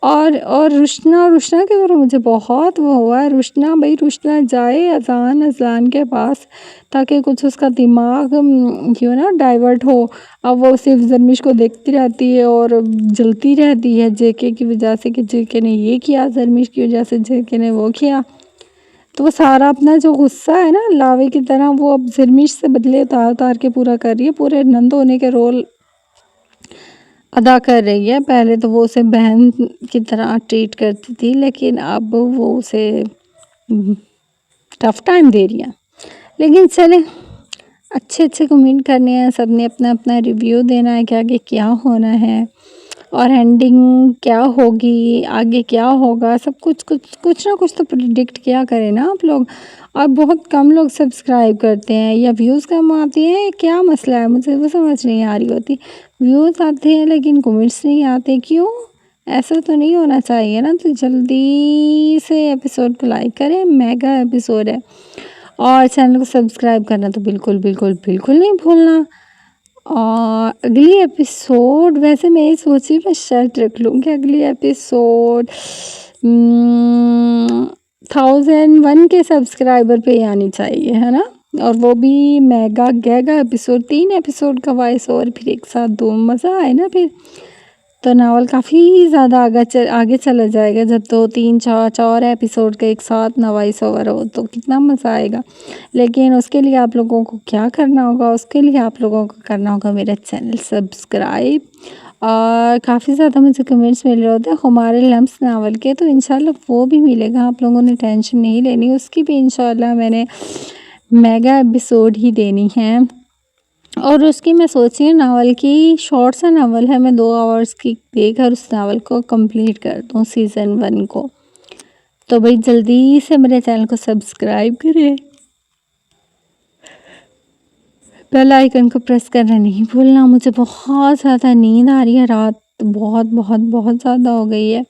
اور رشنا کے بارے مجھے بہت وہ ہوا ہے، رشنا جائے اذان کے پاس تاکہ کچھ اس کا دماغ ڈائیورٹ ہو۔ اب وہ صرف زرمش کو دیکھتی رہتی ہے اور جلتی رہتی ہے جے کے کی وجہ سے کہ جے کے نے یہ کیا، زرمش کی وجہ سے جے کے نے وہ کیا، تو وہ سارا اپنا جو غصہ ہے نا لاوے کی طرح وہ اب زرمش سے بدلے اتار کے پورا کر رہی ہے، پورے نند ہونے کے رول ادا کر رہی ہے۔ پہلے تو وہ اسے بہن کی طرح ٹریٹ کرتی تھی، لیکن اب وہ اسے ٹف ٹائم دے رہی ہے۔ لیکن چلیں، اچھے کمنٹ کرنے ہیں، سب نے اپنا ریویو دینا ہے کہ آگے کیا ہونا ہے اور اینڈنگ کیا ہوگی، آگے کیا ہوگا، سب کچھ نہ کچھ تو پریڈکٹ کیا کریں نا آپ لوگ۔ اور بہت کم لوگ سبسکرائب کرتے ہیں، یا ویوز کم آتے ہیں، کیا مسئلہ ہے، مجھے وہ سمجھ نہیں آ رہی ہوتی۔ ویوز آتے ہیں لیکن کمنٹس نہیں آتے، کیوں؟ ایسا تو نہیں ہونا چاہیے نا۔ تو جلدی سے ایپیسوڈ کو لائک کریں، میگا ایپیسوڈ ہے، اور چینل کو سبسکرائب کرنا تو بالکل نہیں بھولنا۔ اور اگلی ایپیسوڈ ویسے میں یہ سوچی میں شرط رکھ لوں کہ اگلی ایپیسوڈ 1001 کے سبسکرائبر پہ آنی چاہیے، ہے نا، اور وہ بھی میگا گیگا ایپیسوڈ، 3 ایپیسوڈ کا وائس اور پھر ایک ساتھ 2، مزہ آئے نا پھر تو ناول کافی زیادہ آگے چلا جائے گا۔ جب 2 3 4 ایپیسوڈ کا ایک ساتھ نہ وائس اوور ہو تو کتنا مزہ آئے گا۔ لیکن اس کے لیے آپ لوگوں کو کیا کرنا ہوگا، اس کے لیے آپ لوگوں کو کرنا ہوگا میرا چینل سبسکرائب۔ اور کافی زیادہ مجھے کمنٹس مل رہے ہوتے ہیں ہمارے لمس ناول کے، تو انشاءاللہ وہ بھی ملے گا، آپ لوگوں نے ٹینشن نہیں لینی، اس کی بھی انشاءاللہ میں نے میگا ایپیسوڈ ہی دینی ہے۔ اور اس کی میں سوچی ہوں ناول کی شارٹ سا ناول ہے، میں 2 آورز کی دے کر اس ناول کو کمپلیٹ کر دوں سیزن 1 کو۔ تو بھئی جلدی سے میرے چینل کو سبسکرائب کریں، بیل آئیکن کو پریس کرنا نہیں بھولنا۔ مجھے بہت زیادہ نیند آ رہی ہے، رات بہت زیادہ ہو گئی ہے،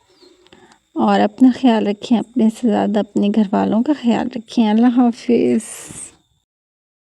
اور اپنا خیال رکھیں، اپنے سے زیادہ اپنے گھر والوں کا خیال رکھیں۔ اللہ حافظ۔